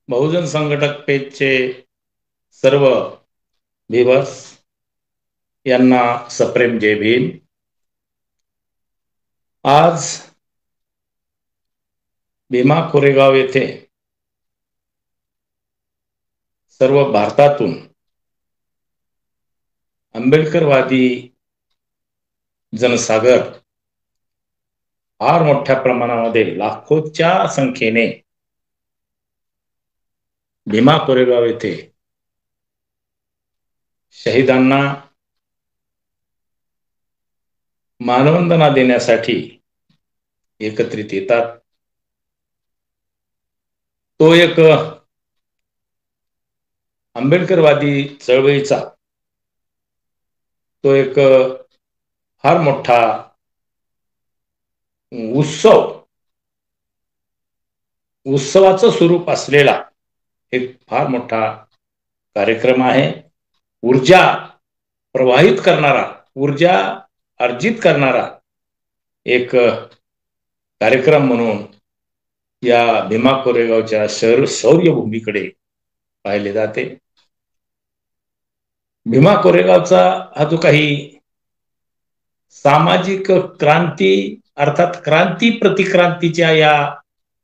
बहुजन संघटक पेजचे सर्व व्ह्यूअर्स यांना सप्रेम जय भीम। आज भीमा कोरेगाव येथे सर्व भारतातून आंबेडकरवादी जनसागर फार मोठ्या प्रमाणामध्ये लाखोच्या संख्येने भीमा कोरेगाव येथे शहीदांना मानवंदना देण्यासाठी एकत्रित येतात। तो एक आंबेडकरवादी चळवळीचा तो एक फार मोठा उत्सवाचं स्वरूप असलेला एक फार मोठा कार्यक्रम आहे। ऊर्जा प्रवाहित करणारा, ऊर्जा अर्जित करणारा एक कार्यक्रम म्हणून या भीमा कोरेगावच्या शौर्यभूमीकडे पाहिले जाते। भीमा कोरेगावचा हा जो काही सामाजिक क्रांती अर्थात क्रांती प्रतिक्रांतीच्या या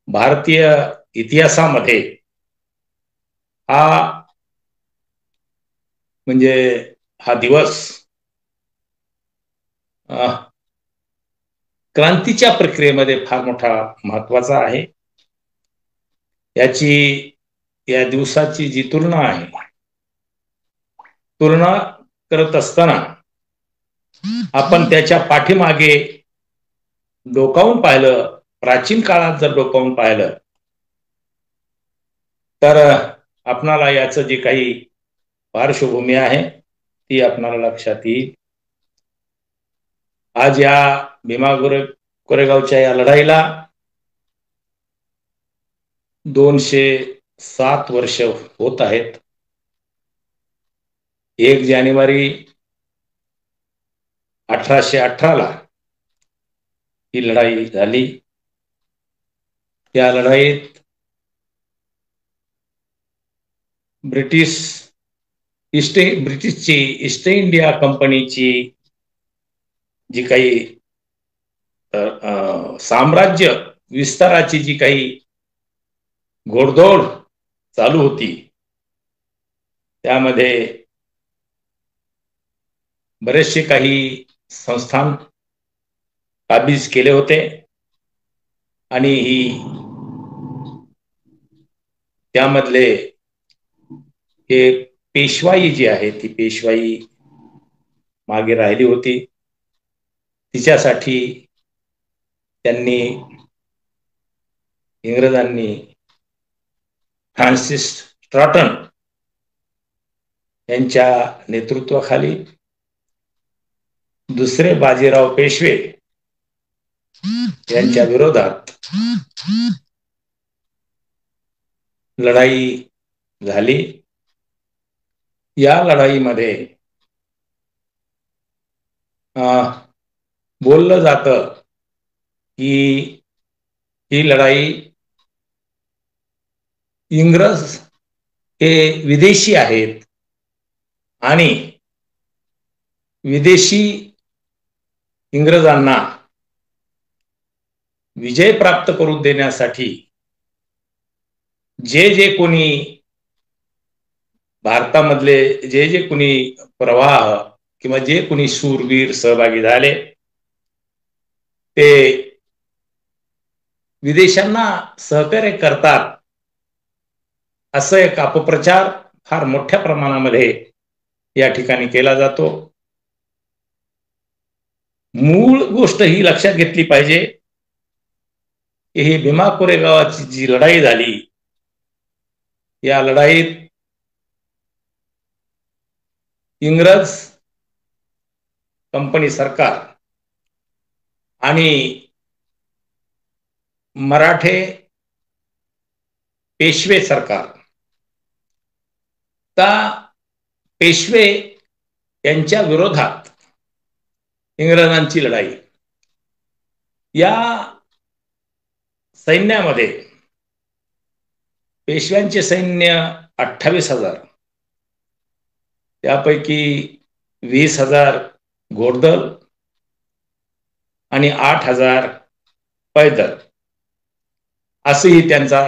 भारतीय इतिहासामध्ये हा म्हणजे हा दिवस क्रांतीच्या प्रक्रियेमध्ये फार मोठा महत्वाचा आहे। या दिवसाची जी तुलना आहे, तुलना करत असताना आपण त्याच्या पाठीमागे डोकावून पाहिलं, प्राचीन काळात जर डोकावून पाहिलं तर आपणाला याचं जे काही पार्श्वभूमी आहे ती आपणाला लक्षात येईल। आज या भीमा कोरेगावच्या या लढाईला 207 वर्ष होत आहेत। 1 जानेवारी 1818 ही लढाई झाली। या लढाईत ब्रिटिशची ईस्ट इंडिया कंपनीची जी काही साम्राज्य विस्ताराची जी काही घोडदौड चालू होती त्यामध्ये बरेचसे काही संस्थान काबीज केले होते आणि ही त्यामधले हे पेशवाई जी आहे ती पेशवाई मागे राहिली होती। तिच्यासाठी त्यांनी इंग्रजांनी फ्रान्सिस स्ट्रॅटन यांच्या नेतृत्वाखाली दुसरे बाजीराव पेशवे यांच्या विरोधात लढाई झाली। या लढाईमध्ये बोललं जातं की ही लढाई इंग्रज हे विदेशी आहेत आणि विदेशी इंग्रजांना विजय प्राप्त करून देण्यासाठी जे कोणी भारतामधले जे कोणी प्रवाह किंवा जे कोणी शूरवीर सहभागी झाले ते विदेशांना सहकार्य करतात असं एक अपप्रचार फार मोठ्या प्रमाणामध्ये या ठिकाणी केला जातो। मूळ गोष्ट ही लक्षात घेतली पाहिजे की ही भीमा कोरेगावाची जी लढाई झाली या लढाईत इंग्रज कंपनी सरकार आणि मराठे पेशवे सरकार पेशवे यांच्या विरोधात इंग्रजांची लढाई या सैन्यामध्ये पेशव्यांचे सैन्य 28,000, त्यापैकी 20,000 घोडदळ आणि 8,000 पैदल, असंही त्यांचा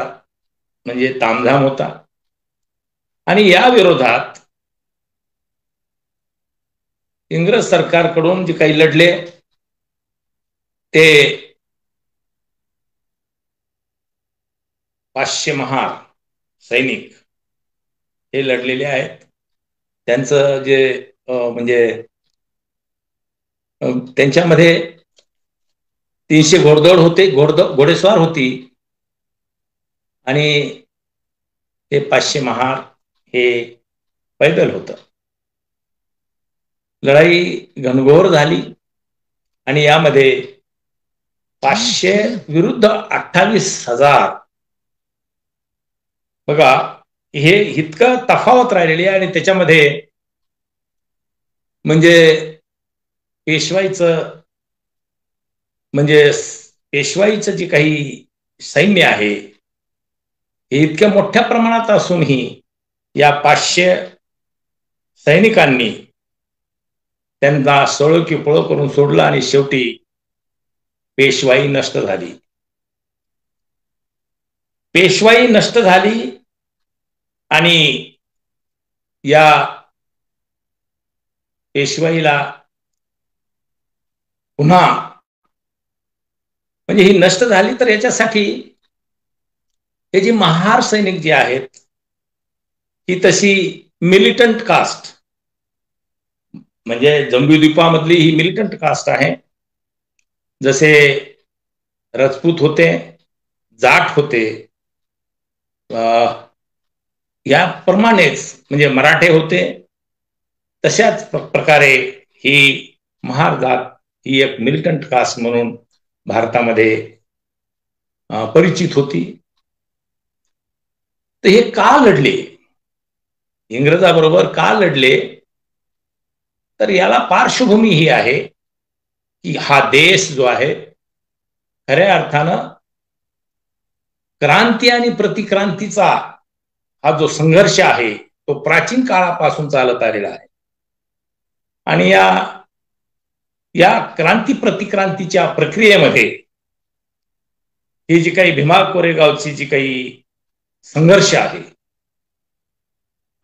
म्हणजे तामझाम होता. आणि या विरोधात इंग्रज सरकारकडून जे काही लढले ते 500 महार सैनिक हे लढलेले आहेत. त्यांचं जे म्हणजे त्यांच्यामध्ये 300 घोडदळ होते, घोडेस्वार होती, आणि हे 500 महार हे पैदल होतं. लढाई घनघोर झाली आणि यामध्ये 500 विरुद्ध 28,000, बघा हे इतकं तफावत राहिलेली आहे. आणि त्याच्यामध्ये म्हणजे पेशवाईचं जे काही सैन्य आहे हे इतक्या मोठ्या प्रमाणात असूनही या 500 सैनिकांनी त्यांना सळो की पळो करून सोडलं आणि शेवटी पेशवाई नष्ट झाली. पेशवाई नष्ट झाली आणि या पेशवाईला पुन्हा म्हणजे ही नष्ट झाली तर याच्यासाठी हे जी महार सैनिक जे आहेत ही तशी मिलिटंट कास्ट, म्हणजे जंबूद्वीपामधली ही मिलिटंट कास्ट आहे. जसे राजपूत होते, जाट होते, याप्रमाणेच म्हणजे मराठे होते, तशाच प्रकारे ही महार जात ही एक मिलिटंट कास्ट म्हणून भारतामध्ये परिचित होती. तर हे का लढले, इंग्रजाबरोबर का लढले, तर याला पार्श्वभूमी ही आहे की हा देश जो आहे खऱ्या अर्थानं क्रांती आणि प्रतिक्रांतीचा हा जो संघर्ष आहे तो प्राचीन काळापासून चालत आलेला आहे. आणि या क्रांती प्रतिक्रांतीच्या प्रक्रियेमध्ये ही जी काही भीमा कोरेगावची जी काही संघर्ष आहे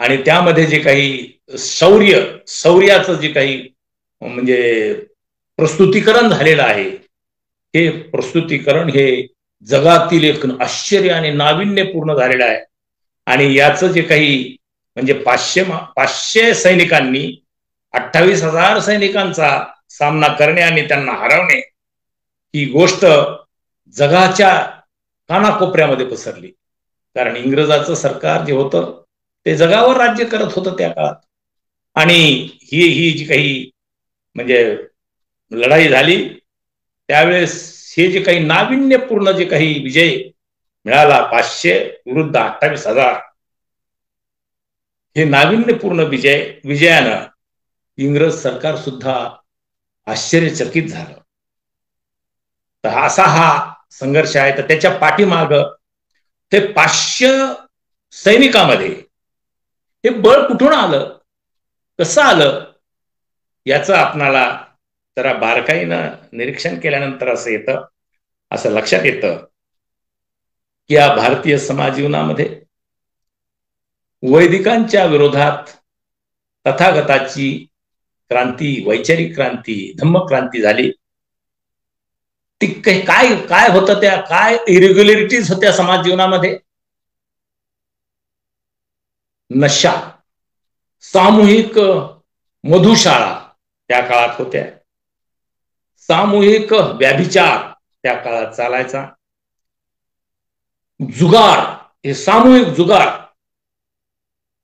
आणि त्यामध्ये जे काही शौर्याचं जे काही म्हणजे प्रस्तुतीकरण झालेलं आहे, हे प्रस्तुतीकरण हे जगातील एक आश्चर्य आणि नाविन्यपूर्ण झालेलं आहे. आणि याचं जे काही म्हणजे 500 सैनिकांनी 28,000 सैनिकांचा सामना करणे आणि त्यांना हरवणे ही गोष्ट जगाच्या कानाकोपऱ्यामध्ये पसरली. कारण इंग्रजाचं सरकार जे होतं ते जगावर राज्य करत होतं त्या काळात. आणि ही जी काही म्हणजे लढाई झाली त्यावेळेस हे जे काही नाविन्यपूर्ण जे काही विजय मिळाला 500 विरुद्ध 28,000, हे नाविन्यपूर्ण विजयानं इंग्रज सरकार सुद्धा आश्चर्यचकित झालं. तर असा हा संघर्ष आहे. तर त्याच्या पाठीमाग ते 500 सैनिकांमध्ये हे बळ कुठून आलं, कसं आलं, याचं आपणाला जरा बारकाईनं निरीक्षण केल्यानंतर असं लक्षात येतं की या भारतीय समाज जीवनामध्ये वैदिकांच्या विरोधात तथागताची क्रांती, वैचारिक क्रांती, धम्मक्रांती झाली. ती काय होतं, त्या काय इरेग्युलरिटीज होत्या समाज जीवनामध्ये. नशा, सामूहिक मधुशाळा त्या काळात होत्या, सामूहिक व्याभिचार त्या काळात चालायचा, जुगार, हे सामूहिक जुगार,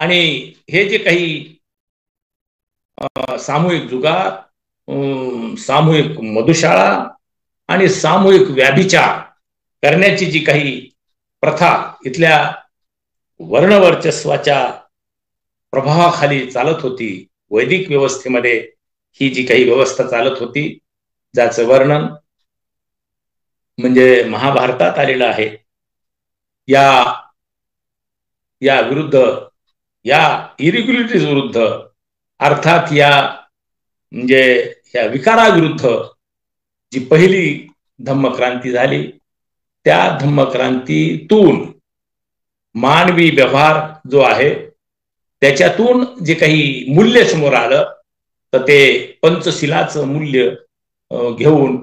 आणि हे जे काही सामूहिक जुगार, सामूहिक मधुशाळा आणि सामूहिक व्याभिचार करण्याची जी काही प्रथा इथल्या वर्णवर्चस्वाच्या प्रभावाखाली चालत होती, वैदिक व्यवस्थेमध्ये ही जी काही व्यवस्था चालत होती, ज्याचं वर्णन म्हणजे महाभारतात आलेलं आहे. या या विरुद्ध, या इरेग्युलरिटीज विरुद्ध, अर्थात या म्हणजे या विकाराविरुद्ध जी पहिली धम्मक्रांती झाली, त्या धम्मक्रांतीतून मानवी व्यवहार जो आहे त्याच्यातून जे काही मूल्य समोर आलं, तर ते पंचशिलाचं मूल्य घेऊन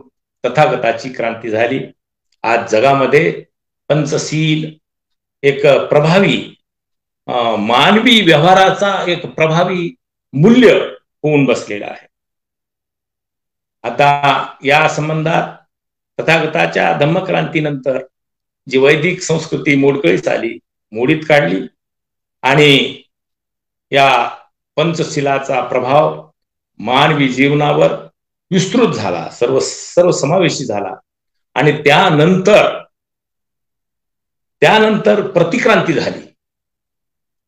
तथागताची क्रांती झाली. आज जगामध्ये पंचशील एक प्रभावी मानवी व्यवहाराचा एक प्रभावी मूल्य होऊन बसलेला आहे. आता या संबंधात तथागताच्या धम्मक्रांतीनंतर जी वैदिक संस्कृती मोडकळीस आली, मोडीत काढली, आणि या पंचशिलाचा प्रभाव मानवी जीवनावर विस्तृत झाला, सर्वसमावेशी झाला. आणि त्यानंतर प्रतिक्रांती झाली.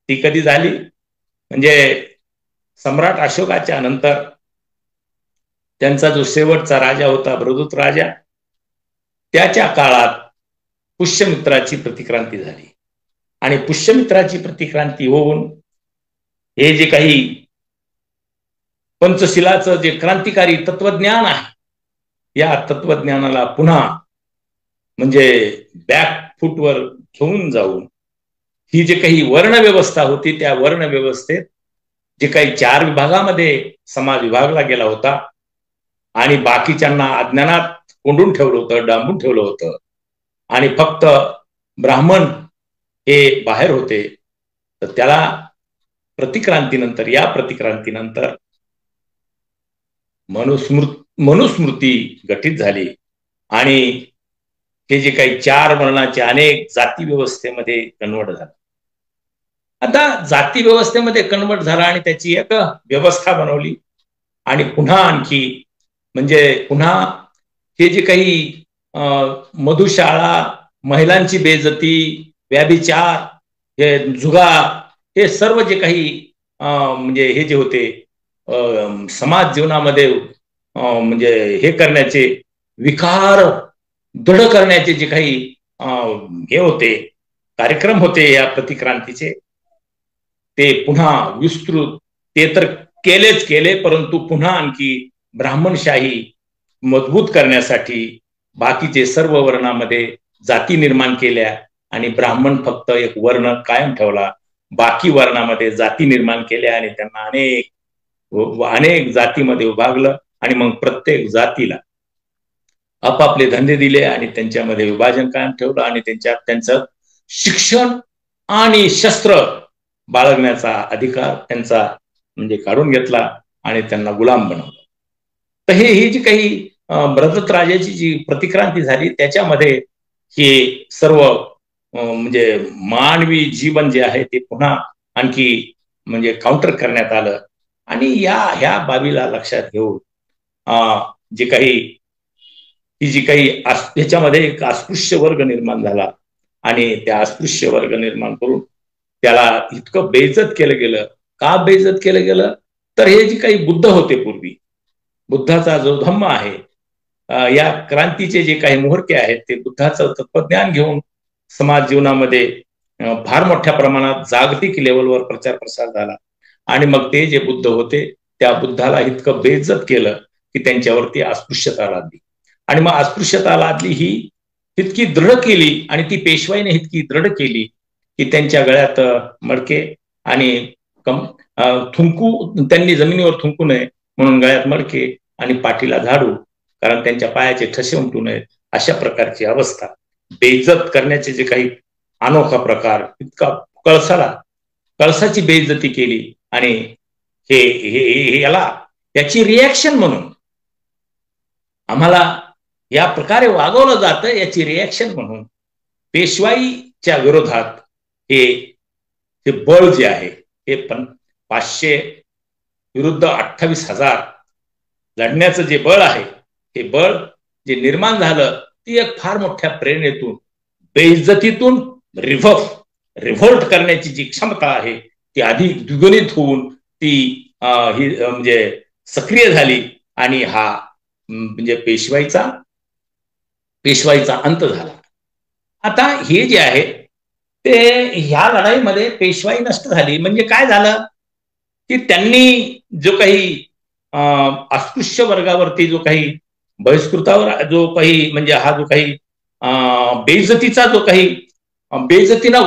ती कधी झाली? म्हणजे सम्राट अशोकाच्या नंतर त्यांचा जो शेवटचा राजा होता बृहदूत राजा, त्याच्या काळात पुष्यमित्राची प्रतिक्रांती झाली. आणि पुष्यमित्राची प्रतिक्रांती होऊन हे जे काही पंचशिलाचं जे क्रांतिकारी तत्वज्ञान आहे, या तत्वज्ञानाला पुन्हा म्हणजे बॅकफूटवर घेऊन जाऊन ही जे काही वर्णव्यवस्था होती, त्या वर्णव्यवस्थेत जे काही 4 विभागामध्ये समाज विभागला गेला होता आणि बाकीच्यांना अज्ञानात कोंडून ठेवलं होतं, डांबून ठेवलं होतं, आणि फक्त ब्राह्मण हे बाहेर होते, तर त्याला प्रतिक्रांतीनंतर, या प्रतिक्रांतीनंतर मनुस्मृती गठीत झाली आणि हे जे काही 4 वर्णाचे अनेक जाती व्यवस्थेमध्ये कन्वर्ट झालं. आता जाती व्यवस्थेमध्ये कन्वर्ट झाला आणि त्याची एक व्यवस्था बनवली, आणि पुन्हा आणखी म्हणजे पुन्हा हे जे काही मधुशाळा, महिलांची बेइज्जती, व्याभिचार, हे जुगार, हे सर्व जे काही म्हणजे हे जे होते समाज जीवनामध्ये म्हणजे हे करण्याचे, विकार दृढ करण्याचे जे काही हे होते, कार्यक्रम होते या प्रतिक्रांतीचे, ते पुन्हा विस्तृत, ते तर केलेच केले, परंतु पुन्हा आणखी ब्राह्मणशाही मजबूत करण्यासाठी बाकीचे सर्व वर्णामध्ये जाती निर्माण केल्या आणि ब्राह्मण फक्त एक वर्ण कायम ठेवला. बाकी वर्णामध्ये जाती निर्माण केल्या आणि त्यांना अनेक जातीमध्ये विभागलं, आणि मग प्रत्येक जातीला आपापले धंदे दिले आणि त्यांच्यामध्ये विभाजन कायम ठेवलं, आणि त्यांचं शिक्षण आणि शस्त्र बाळगण्याचा अधिकार त्यांचा म्हणजे काढून घेतला आणि त्यांना गुलाम बनवलं. तर ही जी काही बृहदत्त राजाची जी प्रतिक्रांती झाली, त्याच्यामध्ये हे सर्व म्हणजे मानवी जीवन जे आहे ते पुन्हा आणखी म्हणजे काउंटर करण्यात आलं. आणि ह्या बाबीला लक्षात घेऊन जे काही ही जी काही ह्याच्यामध्ये एक अस्पृश्य वर्ग निर्माण झाला, आणि त्या अस्पृश्य वर्ग निर्माण करून त्याला इतकं बेइज्जत केलं गेलं. का बेइज्जत केलं गेलं? तर हे जे काही बुद्ध होते पूर्वी, बुद्धाचा जो धम्म आहे, या क्रांतीचे जे काही मुहूर्ते आहेत, ते बुद्धाचं तत्वज्ञान घेऊन समाज जीवनामध्ये फार मोठ्या प्रमाणात जागतिक लेवलवर प्रचार प्रसार झाला. आणि मग ते जे बुद्ध होते, त्या बुद्धाला इतकं बेइज्जत केलं की त्यांच्यावरती अस्पृश्यता लादली. आणि मग अस्पृश्यता लादली ही इतकी दृढ केली, आणि ती पेशवाईने इतकी दृढ केली की त्यांच्या गळ्यात मडके आणि त्यांनी जमिनीवर थुंकू नये म्हणून गळ्यात मडके आणि पाठीला झाडू, कारण त्यांच्या पायाचे ठसे उमटू नयेत, अशा प्रकारची अवस्था. बेइज्जत करण्याचे जे काही अनोखा प्रकार, इतका कळसाची बेइज्जती केली. आणि याची रिॲक्शन म्हणून आम्हाला या प्रकारे वागवलं जातं, याची रिॲक्शन म्हणून पेशवाईच्या विरोधात हे बळ जे आहे, हे 500 विरुद्ध 28,000 लढण्याचं जे बळ आहे, हे बळ जे निर्माण झालं, ती एक फार मोठ्या प्रेरणेतून, बेइज्जतीतून रिव्होल्ट करण्याची जी क्षमता आहे, ती अधिक द्विगुणित होऊन ती ही म्हणजे सक्रिय झाली, आणि हा म्हणजे पेशवाईचा अंत झाला. आता हे जे आहे ते ह्या लढाईमध्ये पेशवाई नष्ट झाली. म्हणजे काय झालं की त्यांनी जो काही अस्पृश्य वर्गावरती जो काही बहिष्कृतावर जो काही म्हणजे हा जो काही बेइज्जतीचा जो काही बेइज्जतीनं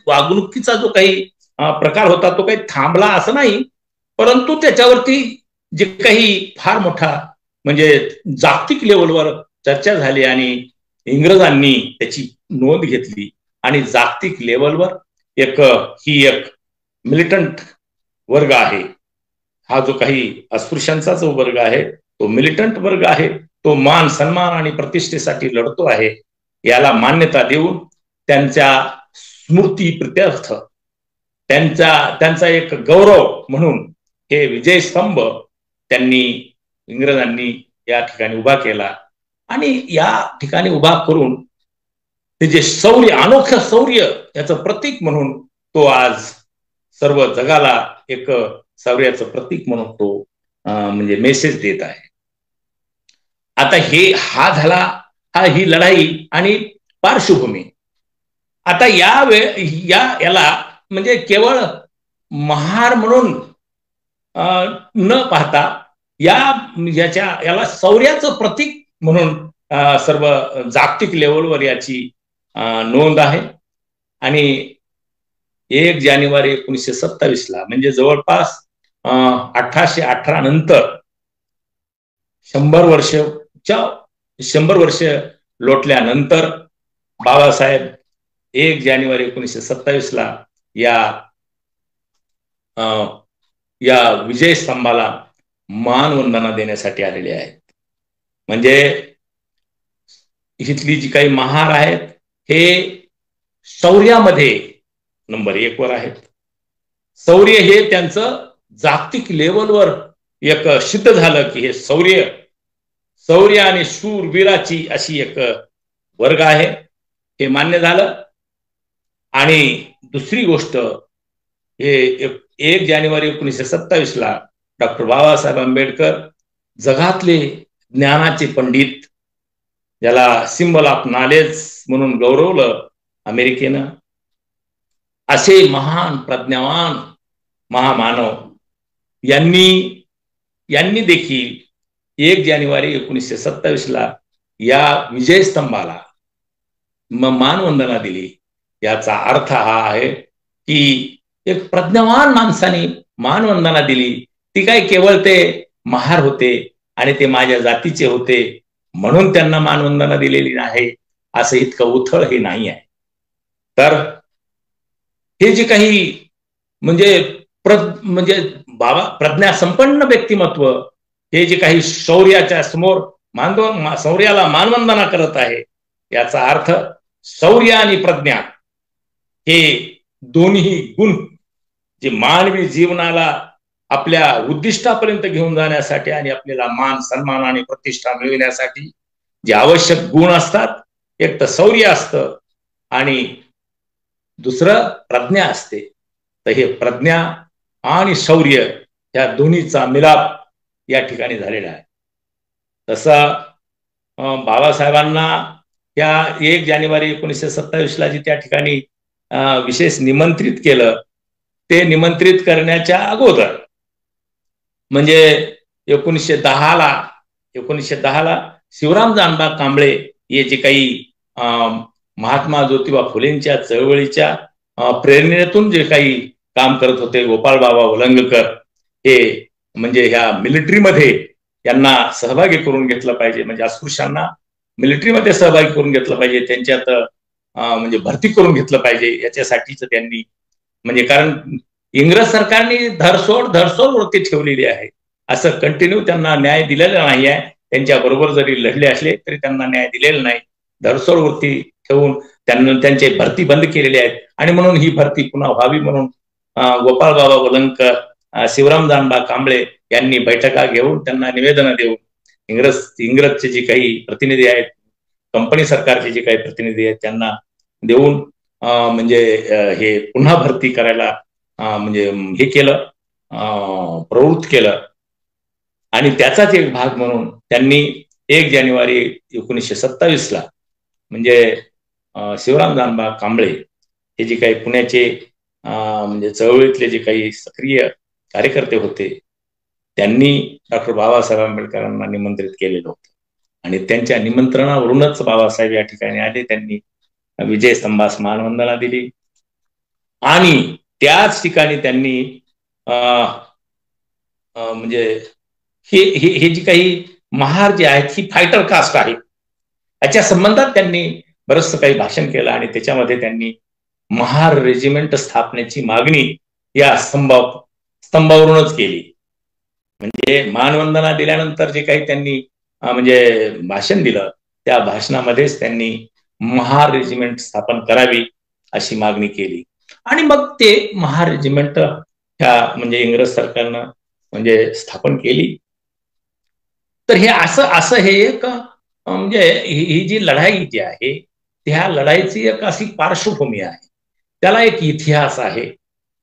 वागणुकीचा जो काही प्रकार होता तो काही थांबला असं नाही, परंतु त्याच्यावरती जे काही फार मोठा म्हणजे जागतिक लेवलवर चर्चा झाली आणि इंग्रजांनी त्याची नोंद घेतली आणि जागतिक लेवलवर ही एक मिलिटंट वर्ग आहे. हा जो काही अस्पृश्यांचा जो वर्ग आहे तो मिलिटंट वर्ग आहे. तो मान सन्मान आणि प्रतिष्ठेसाठी लढतो आहे. याला मान्यता देऊन त्यांच्या स्मृती प्रित्यर्थ त्यांचा एक गौरव म्हणून हे विजय स्तंभ इंग्रजांनी या ठिकाणी उभा केला आणि या ठिकाणी उभा करून ते जे शौर्य, अनोखं शौर्य याचं प्रतीक म्हणून तो आज सर्व जगाला एक शौर्याचं प्रतीक म्हणून तो म्हणजे मेसेज देत आहे. आता ही लढाई आणि पार्श्वभूमी. आता याला म्हणजे केवळ महार म्हणून न पाहता याला शौर्याचं प्रतीक म्हणून सर्व जागतिक लेवलवर याची नोंद आहे. आणि 1 जानेवारी 1927 म्हणजे जवळपास 1818 नंतर 100 वर्ष लोटल्यानंतर बाबासाहेब 1 जानेवारी 1927 या विजय स्तंभाला मानवंदना देण्यासाठी आलेले आहेत. म्हणजे इथली जी काही महार आहेत हे शौर्यामध्ये नंबर 1 वर आहेत. शौर्य हे त्यांचं जागतिक लेवलवर एक सिद्ध झालं की हे शौर्य आणि शूरवीराची अशी एक वर्ग आहे, हे मान्य झालं. आणि दुसरी गोष्ट हे 1 जानेवारी 1927 डॉक्टर बाबासाहेब आंबेडकर जगातले ज्ञानाचे पंडित, ज्याला सिम्बल ऑफ नॉलेज म्हणून गौरवलं अमेरिकेनं, असे महान प्रज्ञावान महामानव यांनी देखील 1 जानेवारी 1927 या विजय स्तंभाला मानवंदना दिली. याचा अर्थ हा आहे की एक प्रज्ञावान माणसाने मानवंदना दिली. ती काय केवळ ते महार होते आणि ते माझ्या जातीचे होते म्हणून त्यांना मानवंदना दिलेली नाही असं इतकं उथळ हे नाही आहे. तर हे जे काही म्हणजे प्रज्ञासंपन्न व्यक्तिमत्व हे जे काही शौर्याच्या समोर शौर्याला मानवंदना करत आहे, याचा अर्थ शौर्य आणि प्रज्ञा हे दोन्ही गुण जे मानवी जीवनाला आपल्या उद्दिष्टापर्यंत घेऊन जाण्यासाठी आणि आपल्याला मान सन्मान आणि प्रतिष्ठा मिळविण्यासाठी जे आवश्यक गुण असतात, एक तर शौर्य असतं आणि दुसरं प्रज्ञा असते. तर हे प्रज्ञा आणि शौर्य या दोन्हीचा मिलाप या ठिकाणी झालेला आहे. तसं बाबासाहेबांना या 1 जानेवारी 1927 जी त्या ठिकाणी विशेष निमंत्रित केलं, ते निमंत्रित करण्याच्या अगोदर म्हणजे 1910 शिवराम जानबा कांबळे हे जे काही महात्मा ज्योतिबा फुलेंच्या चळवळीच्या प्रेरणेतून जे काही काम करत होते, गोपाळ बाबा वलंगकर हे म्हणजे ह्या मिलिटरीमध्ये यांना सहभागी करून घेतलं पाहिजे, म्हणजे अस्पृश्यांना मिलिटरीमध्ये सहभागी करून घेतलं पाहिजे, त्यांच्यात म्हणजे भरती करून घेतलं पाहिजे, याच्यासाठीच त्यांनी म्हणजे कारण इंग्रज सरकारने धरसोड वरती ठेवलेली आहे. असं कंटिन्यू त्यांना न्याय दिलेला नाही आहे. त्यांच्या बरोबर जरी लढले असले तरी त्यांना न्याय दिलेला नाही. धरसोड वरती ठेवून त्यांना त्यांची भरती बंद केलेली आहे आणि म्हणून ही भरती पुन्हा व्हावी म्हणून गोपाळ बाबा वलंगकर, शिवराम जानबा कांबळे यांनी बैठका घेऊन त्यांना निवेदन देऊन इंग्रजचे जे काही प्रतिनिधी आहेत, कंपनी सरकारचे जे काही प्रतिनिधी आहेत त्यांना देऊन म्हणजे हे पुन्हा भरती करायला म्हणजे हे केलं, प्रवृत्त केलं. आणि त्याचाच एक भाग म्हणून त्यांनी 1 जानेवारी 1927 म्हणजे शिवराम जानबा कांबळे हे जे काही पुण्याचे म्हणजे चळवळीतले जे काही सक्रिय कार्यकर्ते होते त्यांनी डॉक्टर बाबासाहेब आंबेडकरांना निमंत्रित केलेलं होतं आणि त्यांच्या निमंत्रणावरूनच बाबासाहेब या ठिकाणी आले. त्यांनी विजय स्तंभास मानवंदना दिली आणि त्याच ठिकाणी त्यांनी म्हणजे हे जी काही महार जे आहेत ही फायटर कास्ट आहे याच्या संबंधात त्यांनी बरंचसं काही भाषण केलं आणि त्याच्यामध्ये त्यांनी महार रेजिमेंट स्थापनेची मागणी या स्तंभावरूनच केली. म्हणजे मानवंदना दिल्यानंतर जे काही त्यांनी म्हणजे भाषण दिलं त्या भाषणामध्येच त्यांनी महार रेजिमेंट स्थापन करावी अशी मागणी केली आणि मग ते महार रेजिमेंट ह्या म्हणजे इंग्रज सरकारनं म्हणजे स्थापन केली. तर हे असं हे एक म्हणजे ही जी लढाई जी आहे त्या लढाईची एक अशी पार्श्वभूमी आहे, त्याला एक इतिहास आहे,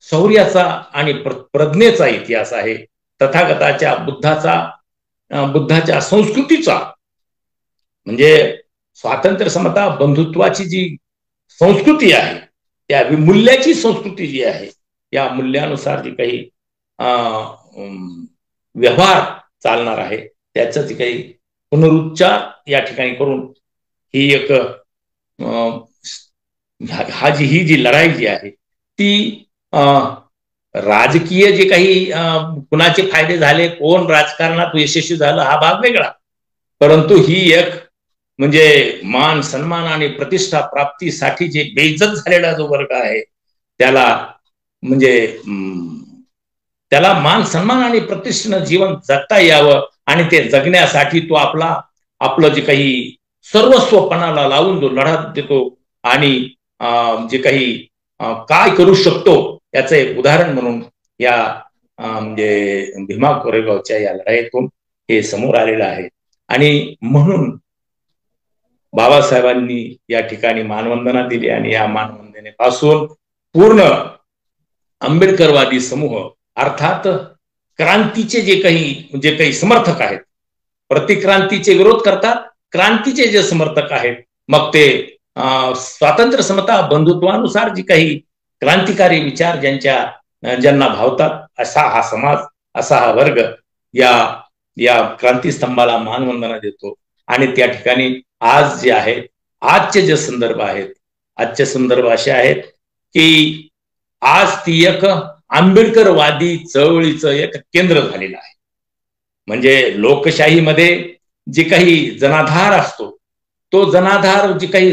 शौर्याचा आणि प्रज्ञेचा इतिहास आहे, तथागताच्या बुद्धाच्या संस्कृतीचा म्हणजे स्वातंत्र्य समता बंधुत्वाची जी संस्कृती आहे त्या मूल्याची संस्कृती जी आहे या मूल्यानुसार जी काही व्यवहार चालणार आहे त्याचं जे काही पुनरुच्चार या ठिकाणी करून ही एक ही जी लढाई जी आहे ती राजकीय जे काही कुणाचे फायदे झाले, कोण राजकारणात यशस्वी झालं हा भाग वेगळा, परंतु ही एक म्हणजे मान सन्मान आणि प्रतिष्ठा प्राप्तीसाठी जे बेइज्जत झालेला जो वर्ग आहे त्याला म्हणजे त्याला मान सन्मान आणि प्रतिष्ठेनं जीवन जगता यावं आणि ते जगण्यासाठी तो आपलं जे काही सर्वस्वपणाला लावून जो लढा देतो आणि जे काही काय करू शकतो याचं एक उदाहरण म्हणून या म्हणजे भीमा कोरेगावच्या या लढाईतून हे समोर आलेलं आहे. आणि म्हणून बाबासाहेबांनी या ठिकाणी मानवंदना दिली आणि या मानवंदनेपासून पूर्ण आंबेडकरवादी समूह अर्थात क्रांतीचे जे काही समर्थक आहेत, प्रतिक्रांतीचे विरोध करतात, क्रांतीचे जे समर्थक आहेत, मग ते स्वातंत्र्य समता बंधुत्वानुसार जी काही क्रांतिकारी विचार ज्यांना भावतात असा हा समाज, असा हा वर्ग या क्रांतीस्तंभाला मानवंदना देतो. आणि त्या ठिकाणी आज जे आहे आजचे जे संदर्भ आहेत, आजचे संदर्भ असे आहेत की आज ती एक आंबेडकरवादी चळवळीचं एक केंद्र झालेलं आहे. म्हणजे लोकशाहीमध्ये जे काही जनाधार असतो तो जनाधार जे काही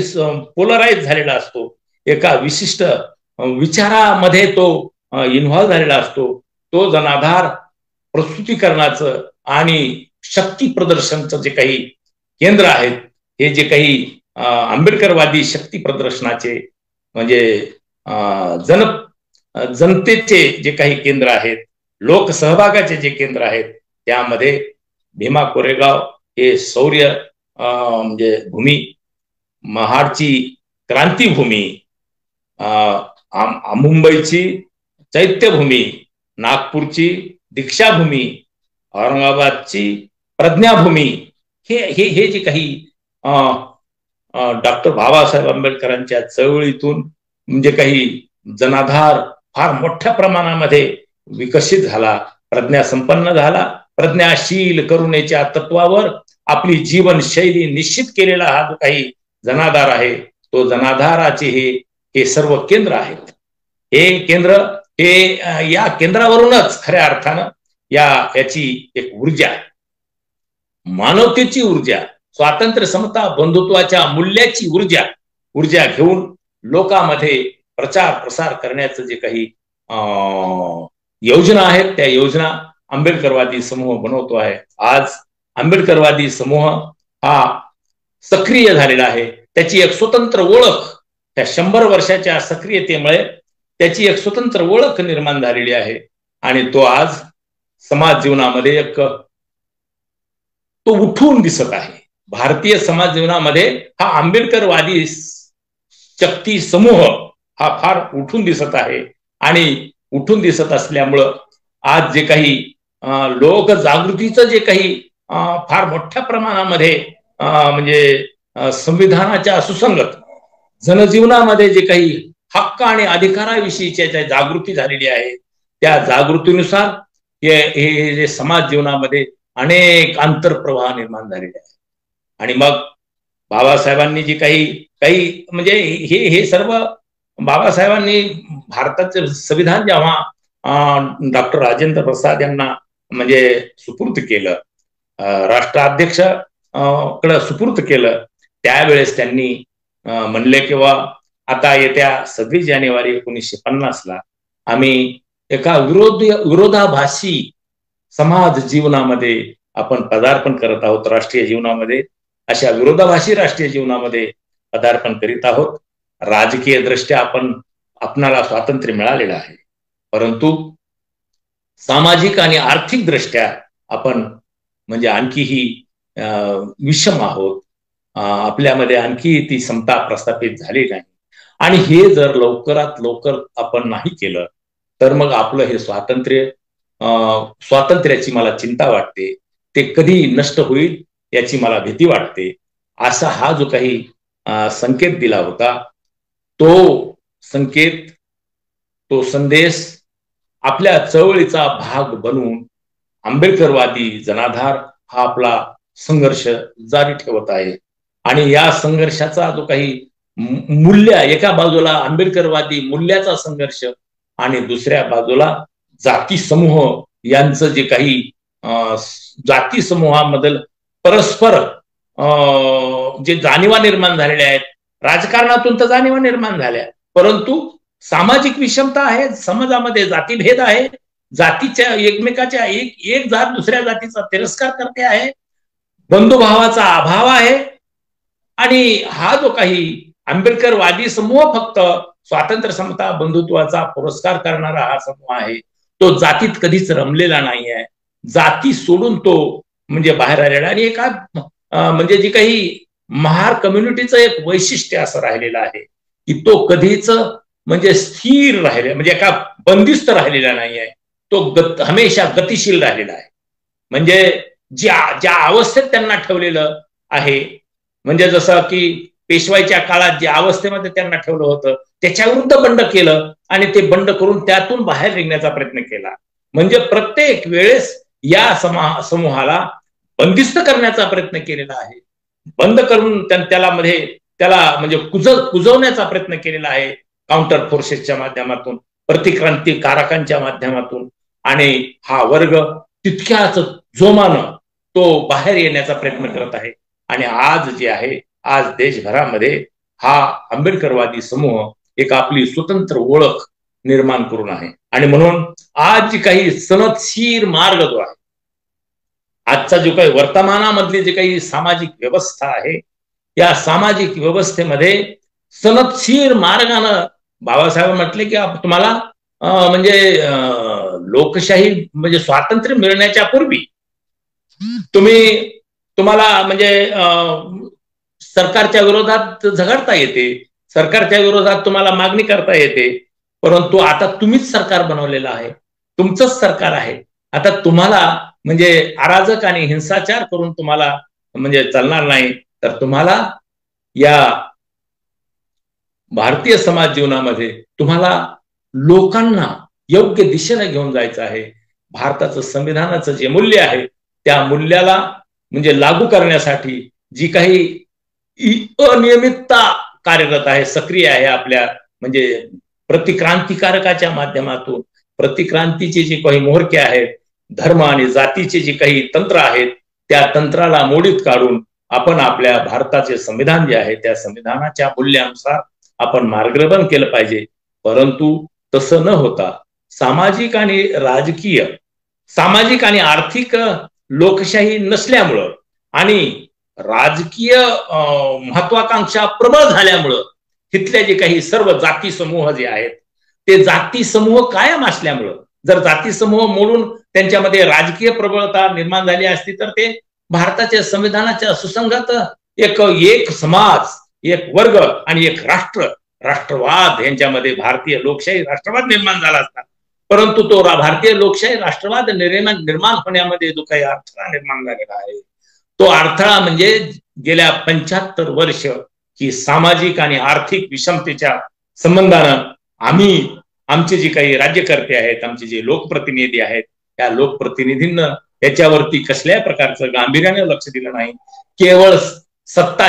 पोलराईज झालेला असतो, एका विशिष्ट विचारामध्ये तो इन्व्हॉल्व्ह झालेला असतो, तो जनाधार प्रस्तुतीकरणाचं आणि शक्ती प्रदर्शनचं जे काही केंद्र आहेत, हे जे काही आंबेडकरवादी शक्ती प्रदर्शनाचे म्हणजे जनतेचे जे काही केंद्र आहेत, लोकसहभागाचे जे केंद्र आहेत, त्यामध्ये भीमा कोरेगाव हे शौर्य म्हणजे भूमी, महाडची क्रांतीभूमी, मुंबईची चैत्यभूमी, नागपूरची दीक्षाभूमी, औरंगाबादची प्रज्ञाभूमी, हे जे काही डॉक्टर बाबासाहेब आंबेडकरांच्या चळवळीतून म्हणजे काही जनाधार फार मोठ्या प्रमाणामध्ये विकसित झाला, प्रज्ञासंपन्न झाला, प्रज्ञाशील करुणेच्या तत्वावर आपली जीवनशैली निश्चित केलेला हा जो काही जनाधार आहे, तो जनाधाराचे हे सर्व केंद्र आहेत. हे केंद्र या केंद्रावरूनच खऱ्या अर्थानं याची एक ऊर्जा, मानवतेची ऊर्जा, स्वातंत्र्य समता बंधुत्वाच्या मूल्याची ऊर्जा घेऊन लोकांमध्ये प्रचार प्रसार करण्याचं जे काही योजना आहेत त्या योजना आंबेडकरवादी समूह बनवतो आहे. आज आंबेडकरवादी समूह हा सक्रिय झालेला आहे. त्याची एक स्वतंत्र ओळख, त्या 100 वर्षाच्या सक्रियतेमुळे त्याची एक स्वतंत्र ओळख निर्माण झालेली आहे आणि तो आज समाज जीवनामध्ये एक तो उठून दिसत आहे. भारतीय समाज जीवनामध्ये हा आंबेडकरवादी शक्ती समूह हा फार उठून दिसत आहे आणि उठून दिसत असल्यामुळं आज जे काही लोक जागृतीचं जे काही फार मोठ्या प्रमाणामध्ये म्हणजे संविधानाच्या सुसंगत जनजीवनामध्ये जे काही हक्क आणि अधिकाराविषयीच्या ज्या जागृती झालेली आहे त्या जागृतीनुसार हे जे समाज जीवनामध्ये अनेक आंतरप्रवाह निर्माण झालेले आहे. आणि मग बाबासाहेबांनी जी काही म्हणजे हे सर्व बाबासाहेबांनी भारताचे संविधान जेव्हा डॉक्टर राजेंद्र प्रसाद यांना म्हणजे सुपूर्द केलं, राष्ट्राध्यक्ष कडे सुपूर्द केलं, त्यावेळेस त्यांनी म्हणले किंवा आता येत्या 26 जानेवारी 1950 आम्ही एका विरोधाभासी समाज जीवनामध्ये आपण पदार्पण करत आहोत. राष्ट्रीय जीवनामध्ये अशा विरोधाभासी राष्ट्रीय जीवनामध्ये पदार्पण करीत आहोत. राजकीय दृष्ट्या आपणाला स्वातंत्र्य मिळालेलं आहे, परंतु सामाजिक आणि आर्थिक दृष्ट्या आपण म्हणजे आणखीही विषम आहोत. आपल्यामध्ये आणखी ती समता प्रस्थापित झाली नाही. आणि हे जर लवकरात लवकर आपण नाही केलं तर मग आपलं हे स्वातंत्र्याची मला चिंता वाटते. ते कधी नष्ट होईल याची मला भीती वाटते. असा हा जो काही संकेत दिला होता, तो संकेत, तो संदेश आपल्या चळवळीचा भाग बनवून आंबेडकरवादी जनाधार हा आपला संघर्ष जारी ठेवत आहे. आणि या संघर्षाचा जो काही मूल्य, एका बाजूला आंबेडकरवादी मूल्याचा संघर्ष आणि दुसऱ्या बाजूला जाती समूह यांचं जे काही जाती समूहामधील परस्पर जे जाणीवा निर्माण झालेल्या आहेत, राजकारणातून तर जाणीवा निर्माण झाल्या, परंतु सामाजिक विषमता आहे, समाजामध्ये जातीभेद आहे, जातीच्या एकमेकाच्या एक जात दुसऱ्या जातीचा तिरस्कार करते आहे, बंधुभावाचा अभाव आहे. आणि हा जो काही आंबेडकरवादी समूह फक्त स्वातंत्र्य, समता, बंधुत्वाचा पुरस्कार करणारा हा समूह आहे, तो जातीत कधीच रमलेला नाही आहे. जाती सोडून तो म्हणजे बाहेर आलेला. आणि एका म्हणजे जी काही महार कम्युनिटीचं एक वैशिष्ट्य असं राहिलेलं आहे की तो कधीच म्हणजे स्थिर राहिले, म्हणजे एका बंदिस्त राहिलेला नाही आहे, तो हमेशा गतिशील राहिलेला आहे. म्हणजे ज्या अवस्थेत त्यांना ठेवलेलं आहे, म्हणजे जसं की पेशवाईच्या काळात ज्या अवस्थेमध्ये त्यांना ठेवलं होतं त्याच्या विरुद्ध बंड केलं आणि ते बंड करून त्यातून बाहेर निघण्याचा प्रयत्न केला. म्हणजे प्रत्येक वेळेस या समूहाला बंदिस्त करण्याचा प्रयत्न केलेला आहे, बंद करून त्याला म्हणजे कुजवण्याचा प्रयत्न केलेला आहे काउंटर फोर्सेसच्या माध्यमातून, प्रतिक्रांतिकारकांच्या माध्यमातून. आणि हा वर्ग तितक्याच जोमानं तो बाहेर येण्याचा प्रयत्न करत आहे. आणि आज जे आहे, आज देशभरामध्ये हा आंबेडकरवादी समूह एक आपली स्वतंत्र ओळख निर्माण करून आहे. आणि म्हणून आज जी काही सनदशीर मार्ग जो आहे, आजचा जो काही वर्तमानामधली जी काही सामाजिक व्यवस्था आहे, या सामाजिक व्यवस्थेमध्ये सनदशीर मार्गानं बाबासाहेब म्हटले की तुम्हाला म्हणजे लोकशाही म्हणजे स्वातंत्र्य मिळण्याच्या पूर्वी तुम्हाला म्हणजे सरकारच्या विरोधात झगडता येते, सरकारच्या विरोधात तुम्हाला मागणी करता येते, परंतु आता तुम्हीच सरकार बनवलेलं आहे, तुमचंच सरकार आहे. आता तुम्हाला म्हणजे अराजक आणि हिंसाचार करून तुम्हाला म्हणजे चालणार नाही. तर तुम्हाला या भारतीय समाज जीवनामध्ये तुम्हाला लोकांना योग्य दिशेने घेऊन जायचं आहे. भारताचं संविधानाचं जे मूल्य आहे त्या मूल्याला म्हणजे लागू करण्यासाठी जी काही अनियमितता कार्यरत आहे, सक्रिय आहे आपल्या म्हणजे प्रतिक्रांतिकारकाच्या माध्यमातून, प्रतिक्रांतीचे जे काही मोहरके आहेत, धर्म आणि जातीचे जे काही तंत्र आहेत, त्या तंत्राला मोडीत काढून आपण आपल्या भारताचे संविधान जे आहे त्या संविधानाच्या मूल्यानुसार आपण मार्गक्रमण केलं पाहिजे. परंतु तसं न होता सामाजिक आणि राजकीय, सामाजिक आणि आर्थिक लोकशाही नसल्यामुळं आणि राजकीय महत्वाकांक्षा प्रबळ झाल्यामुळं तिथले जे काही सर्व जाती समूह जे आहेत ते जाती समूह कायम असल्यामुळं, जर जाती समूह मोडून त्यांच्यामध्ये राजकीय प्रबळता निर्माण झाली असती तर ते भारताच्या संविधानाच्या सुसंगत एक समाज, एक वर्ग आणि एक राष्ट्रवाद यांच्यामध्ये भारतीय लोकशाही राष्ट्रवाद निर्माण झाला असता. परंतु तो भारतीय लोकशाही राष्ट्रवाद निर्माण होण्यामध्ये जो काही अडथळा निर्माण झालेला आहे तो अडथळा म्हणजे गेल्या 75 वर्ष ही सामाजिक आणि आर्थिक विषमतेच्या संबंधानं आमचे जे काही राज्यकर्ते आहेत, आमचे जे लोकप्रतिनिधी आहेत, त्या लोकप्रतिनिधींना याच्यावरती कसल्याही प्रकारचं गांभीर्याने लक्ष दिलं नाही. केवळ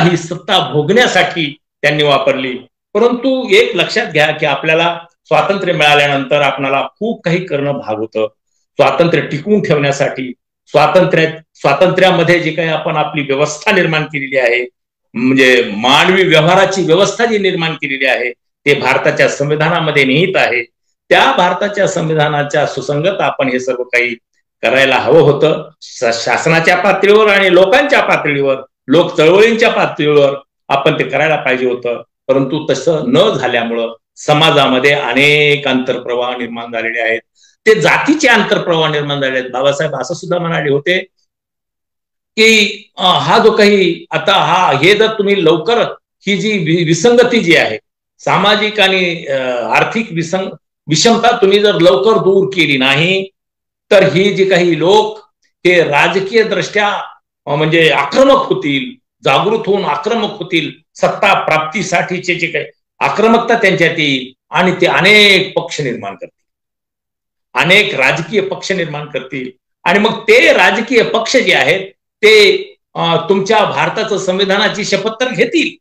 ही सत्ता भोगण्यासाठी त्यांनी वापरली. परंतु एक लक्षात घ्या की आपल्याला स्वातंत्र्य मिळाल्यानंतर आपल्याला खूप काही करणं भाग होतं. स्वातंत्र्य टिकवून ठेवण्यासाठी स्वातंत्र्यामध्ये जे काही आपण आपली व्यवस्था निर्माण केलेली आहे, म्हणजे मानवी व्यवहाराची व्यवस्था जी निर्माण केलेली आहे, ते भारताच्या संविधानामध्ये निहित आहे. त्या भारताच्या संविधानाच्या सुसंगत आपण हे सर्व काही करायला हवं होतं. शासनाच्या पातळीवर आणि लोकांच्या पातळीवर, लोक चळवळींच्या पातळीवर आपण ते करायला पाहिजे होतं. परंतु तसं न झाल्यामुळं समाजामध्ये अनेक आंतरप्रवाह निर्माण झालेले आहेत. ते जातीचे आंतरप्रवाह निर्माण झाले आहेत. बाबासाहेब असं सुद्धा म्हणाले होते की हा जो काही आता हे जर तुम्ही लवकर ही जी विसंगती जी आहे, सामाजिक आणि आर्थिक विषमता तुम्ही जर लवकर दूर केली नाही तर ही जी काही लोक हे राजकीय दृष्ट्या म्हणजे आक्रमक होतील, जागृत होऊन आक्रमक होतील, सत्ता प्राप्तीसाठीचे जे काही आक्रमकता त्यांच्यात येईल आणि ते अनेक पक्ष निर्माण करतील, अनेक राजकीय पक्ष निर्माण करतील. आणि मग ते राजकीय पक्ष जे आहेत ते तुमच्या भारताचं संविधानाची शपथ तर घेतील,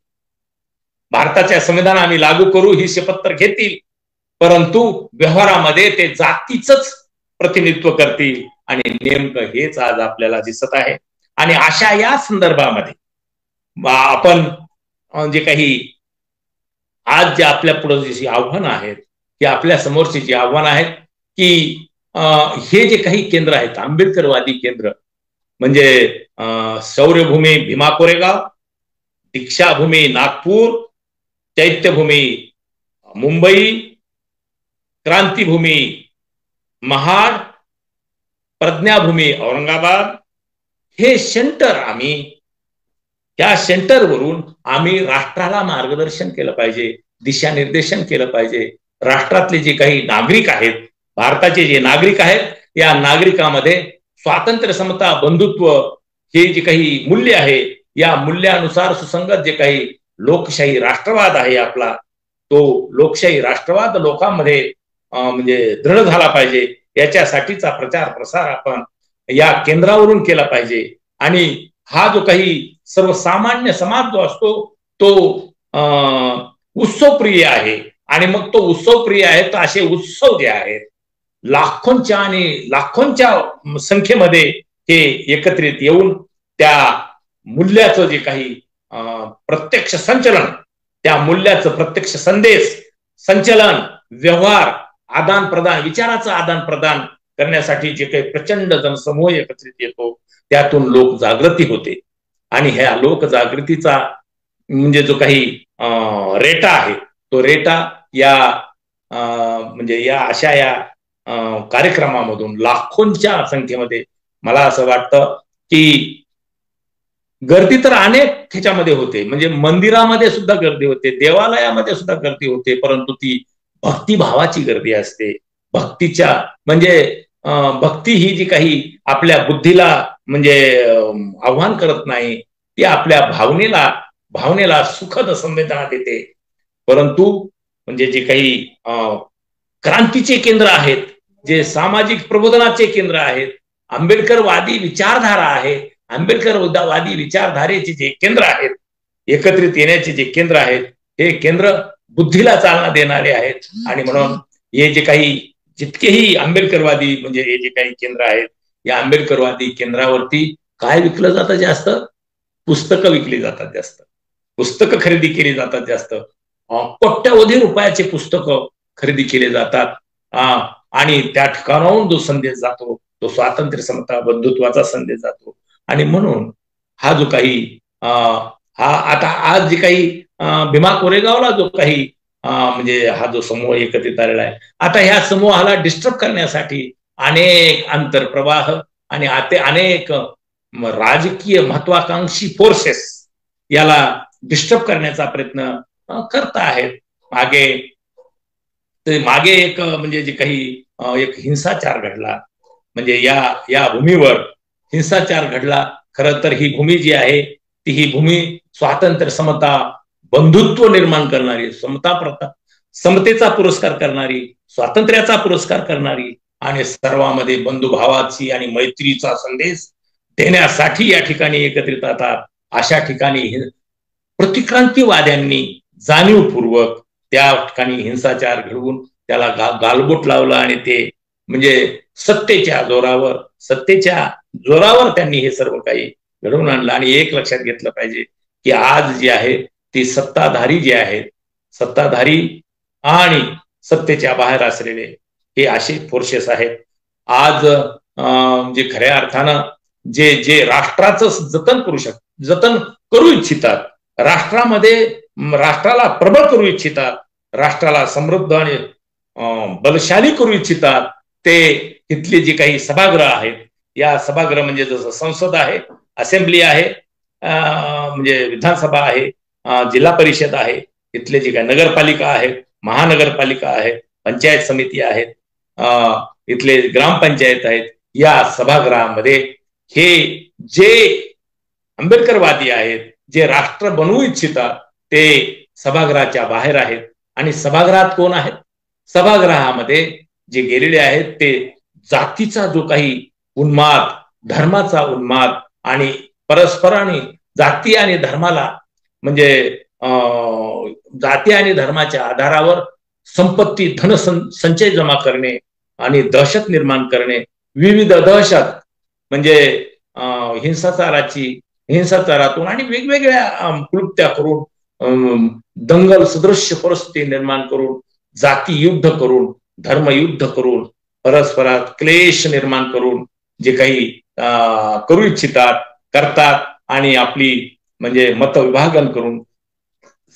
भारताच्या संविधान आम्ही लागू करू ही शपथ तर घेतील, परंतु व्यवहारामध्ये ते जातीच प्रतिनिधित्व करतील. आणि नेमकं हेच आज आपल्याला दिसत आहे. आणि अशा या संदर्भामध्ये आपण जे काही आज जे आपल्या पुढे जी आव्हानं आहेत, की आपल्या समोरची जी आव्हानं आहेत, की हे जे काही केंद्र आहेत, आंबेडकरवादी केंद्र, म्हणजे शौर्यभूमी भीमा कोरेगाव, दीक्षाभूमी नागपूर, चैत्यभूमी मुंबई, क्रांतीभूमी महाड, प्रज्ञाभूमी औरंगाबाद, हे सेंटर त्या सेंटरवरून आम्ही राष्ट्राला मार्गदर्शन केलं पाहिजे, दिशानिर्देशन केलं पाहिजे. राष्ट्रातले जे काही नागरिक आहेत, भारताचे जे नागरिक आहेत, या नागरिकांमध्ये स्वातंत्र्य, समता, बंधुत्व हे जे काही मूल्य आहे, या मूल्यानुसार सुसंगत जे काही लोकशाही राष्ट्रवाद आहे आपला, तो लोकशाही राष्ट्रवाद लोकांमध्ये म्हणजे दृढ झाला पाहिजे. याच्यासाठीचा प्रचार प्रसार आपण या केंद्रावरून केला पाहिजे. आणि हा जो काही सर्वसामान्य समाज जो असतो तो उत्सवप्रिय आहे. आणि मग तो उत्सवप्रिय आहे, तर असे उत्सव जे आहेत लाखोंच्या संख्येमध्ये हे एकत्रित येऊन त्या मूल्याचं जे काही प्रत्यक्ष संचलन, त्या मूल्याचं प्रत्यक्ष संदेश, संचलन, व्यवहार, आदान प्रदान, विचाराचं आदान प्रदान करण्यासाठी जे काही प्रचंड जनसमूह एकत्रित येतो, त्यातून लोक जागृती होते. आणि ह्या लोक जागृतीचा म्हणजे जो काही रेटा आहे, तो रेटा या म्हणजे या अशा या कार्यक्रमामधून लाखोंच्या संख्येमध्ये मला असं वाटतं की गर्दी तर अनेक ह्याच्यामध्ये होते, म्हणजे मंदिरामध्ये सुद्धा गर्दी होते, देवालयामध्ये सुद्धा गर्दी होते, परंतु ती भक्तिभावाची गर्दी असते. भक्तीच्या म्हणजे भक्ती ही जी काही आपल्या बुद्धीला म्हणजे आव्हान करत नाही, ती आपल्या भावनेला सुखद संवेदना देते. परंतु म्हणजे जे काही क्रांतीचे केंद्र आहेत, जे सामाजिक प्रबोधनाचे केंद्र आहेत, आंबेडकरवादी विचारधारा आहे, आंबेडकरवादी विचारधारेचे जे केंद्र आहेत, एकत्रित येण्याचे जे केंद्र आहेत, हे केंद्र बुद्धीला चालना देणारे आहेत. आणि म्हणून हे जे काही जितकेही आंबेडकरवादी म्हणजे हे जे काही केंद्र आहेत, या आंबेडकरवादी केंद्रावरती काय विकलं जातं जास्त? पुस्तकं विकली जातात जास्त, पुस्तकं खरेदी केली जातात जास्त, कोट्यवधी रुपयाचे पुस्तकं खरेदी केले जातात. आणि त्या ठिकाणाहून जो संदेश जातो तो स्वातंत्र्य, समता, बंधुत्वाचा संदेश जातो. आणि म्हणून हा जो काही आता आज जे काही भीमा कोरेगावला जो काही म्हणजे हा जो समूह एकत्रित आलेला आहे, आता ह्या समूहाला डिस्टर्ब करण्यासाठी अनेक आंतरप्रवाह आणि अनेक राजकीय महत्वाकांक्षी फोर्सेस याला डिस्टर्ब करण्याचा प्रयत्न करत आहेत. मागे एक म्हणजे जे काही एक हिंसाचार घडला, म्हणजे या भूमीवर हिंसाचार घडला. खरं तर ही भूमी जी आहे ती ही भूमी स्वातंत्र्य, समता, बंधुत्व निर्माण करणारी, समता समतेचा पुरस्कार करणारी, स्वातंत्र्याचा पुरस्कार करणारी आणि सर्वांमध्ये बंधुभावाची आणि मैत्रीचा संदेश देण्यासाठी या ठिकाणी एकत्रित येतात. अशा ठिकाणी प्रतिक्रांतीवाद्यांनी जाणीवपूर्वक त्या ठिकाणी हिंसाचार घडवून त्याला गालबोट लावला आणि ते म्हणजे सत्तेच्या जोरावर त्यांनी हे सर्व काही घडवून आणलं. आणि एक लक्षात घेतलं पाहिजे की आज जे आहे ती सत्ताधारी जे आहेत, सत्ताधारी आणि सत्तेच्या बाहेर असलेले हे असे फोर्सेस आहेत. आज जे खऱ्या अर्थानं जे राष्ट्राचं जतन करू इच्छितात, राष्ट्राला प्रबळ करू इच्छितात, राष्ट्राला समृद्ध आणि बलशाली करू इच्छितात, ते इथले जे काही सभागृह आहेत, या सभागृह म्हणजे जसं संसद आहे, असेंब्ली आहे, म्हणजे विधानसभा आहे, जिल्हा परिषद आहे, इथले जे काही नगरपालिका आहेत, महानगरपालिका आहेत, पंचायत समिती आहेत, इथले ग्रामपंचायत आहेत, या सभागृहामध्ये हे जे आंबेडकरवादी आहेत, जे राष्ट्र बनवू इच्छितात, ते सभागृहाच्या बाहेर आहेत. आणि सभागृहात कोण आहेत? सभागृहामध्ये जे गेलेले आहेत ते जातीचा जो काही उन्माद, धर्माचा उन्माद आणि परस्पराने जाती आणि धर्माला म्हणजे जाती आणि धर्माच्या आधारावर संपत्ती धन संचय जमा करणे आणि दहशत निर्माण करणे, विविध दहशत म्हणजे हिंसाचारातून आणि वेगवेगळ्या क्लुप्त्या करून दंगल सदृश्य परिस्थिती निर्माण करून, जाती युद्ध करून, धर्मयुद्ध करून, परस्परात क्लेश निर्माण करून जे काही करू इच्छितात करतात आणि आपली म्हणजे मतविभाजन करून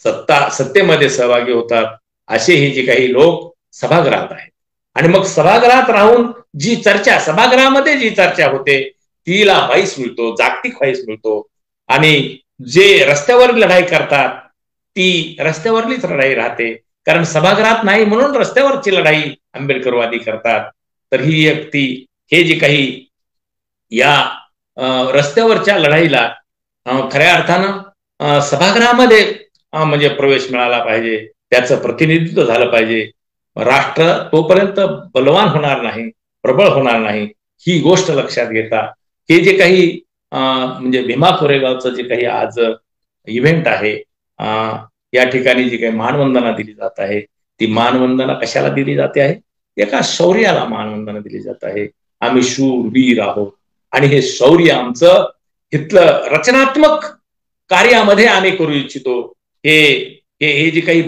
सत्तेमध्ये सहभागी होतात, असे हे जे काही लोक सभागृहात आहेत. आणि मग सभागृहात राहून जी चर्चा, सभागृहामध्ये जी चर्चा होते तिला व्हाईस मिळतो, जागतिक व्हाईस मिळतो. आणि जे रस्त्यावर लढाई करतात ती रस्त्यावरलीच लढाई राहते, कारण सभागृहात नाही म्हणून रस्त्यावरची लढाई आंबेडकरवादी करतात. तर ही एक हे जे काही या रस्त्यावरच्या लढाईला खऱ्या अर्थानं सभागृहामध्ये म्हणजे प्रवेश मिळाला पाहिजे, त्याचं प्रतिनिधित्व झालं पाहिजे. राष्ट्र तोपर्यंत बलवान होणार नाही, प्रबळ होणार नाही, ही गोष्ट लक्षात घेता हे जे काही म्हणजे भीमा कोरेगावचं जे काही आज इव्हेंट आहे, या ठिकाणी जी काही मानवंदना दिली जात आहे, ती मानवंदना कशाला दिली जाते आहे? एका शौर्याला मानवंदना दिली जात आहे. आम्ही शूरवीर आहोत आणि हे शौर्य आमचं इथलं रचनात्मक कार्यामध्ये आम्ही करू इच्छितो. हे जे काही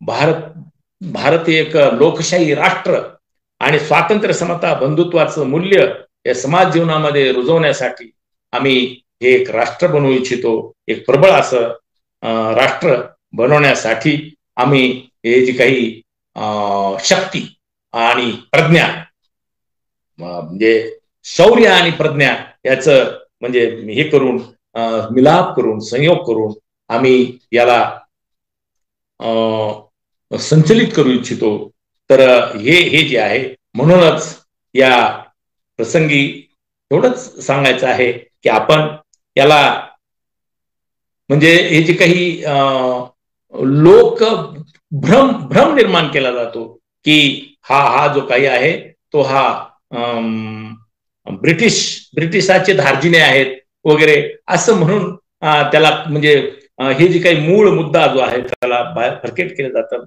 भारत एक लोकशाही राष्ट्र आणि स्वातंत्र्य, समता, बंधुत्वाचं मूल्य या समाज जीवनामध्ये रुजवण्यासाठी आम्ही हे एक राष्ट्र बनवू इच्छितो. एक प्रबळ असं राष्ट्र बनवण्यासाठी आम्ही हे जी काही शक्ती आणि प्रज्ञा म्हणजे शौर्य आणि प्रज्ञा याचं म्हणजे हे करून मिलाप करून संयोग करून आम्ही याला संचलित करू इच्छितो. तर हे जे आहे, म्हणूनच या प्रसंगी एवढंच सांगायचं आहे की आपण याला म्हणजे हे जे काही लोक भ्रम निर्माण केला जातो की हा जो काही आहे तो हा ब्रिटिशाचे धार्जिणे आहेत वगैरे असं म्हणून त्याला म्हणजे हे जे काही मूळ मुद्दा जो आहे त्याला फरकेट केलं जातं,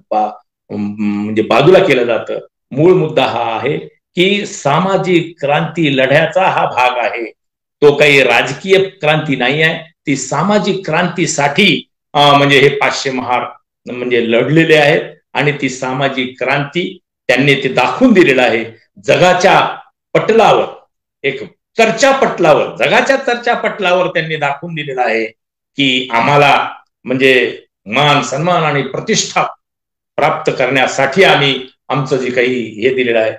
म्हणजे बाजूला केलं जातं. मूळ मुद्दा हा आहे की सामाजिक क्रांती लढ्याचा हा भाग आहे, तो काही राजकीय क्रांती नाही आहे. ती सामाजिक क्रांतीसाठी म्हणजे हे 500 महार म्हणजे लढलेले आहेत आणि ती सामाजिक क्रांती त्यांनी ते दाखवून दिलेलं आहे. जगाच्या पटलावर, एक जगाच्या चर्चा पटलावर त्यांनी दाखवून दिलेलं आहे की आम्हाला म्हणजे मान सन्मान आणि प्रतिष्ठा प्राप्त करण्यासाठी आम्ही आमचं जे काही हे दिलेलं आहे,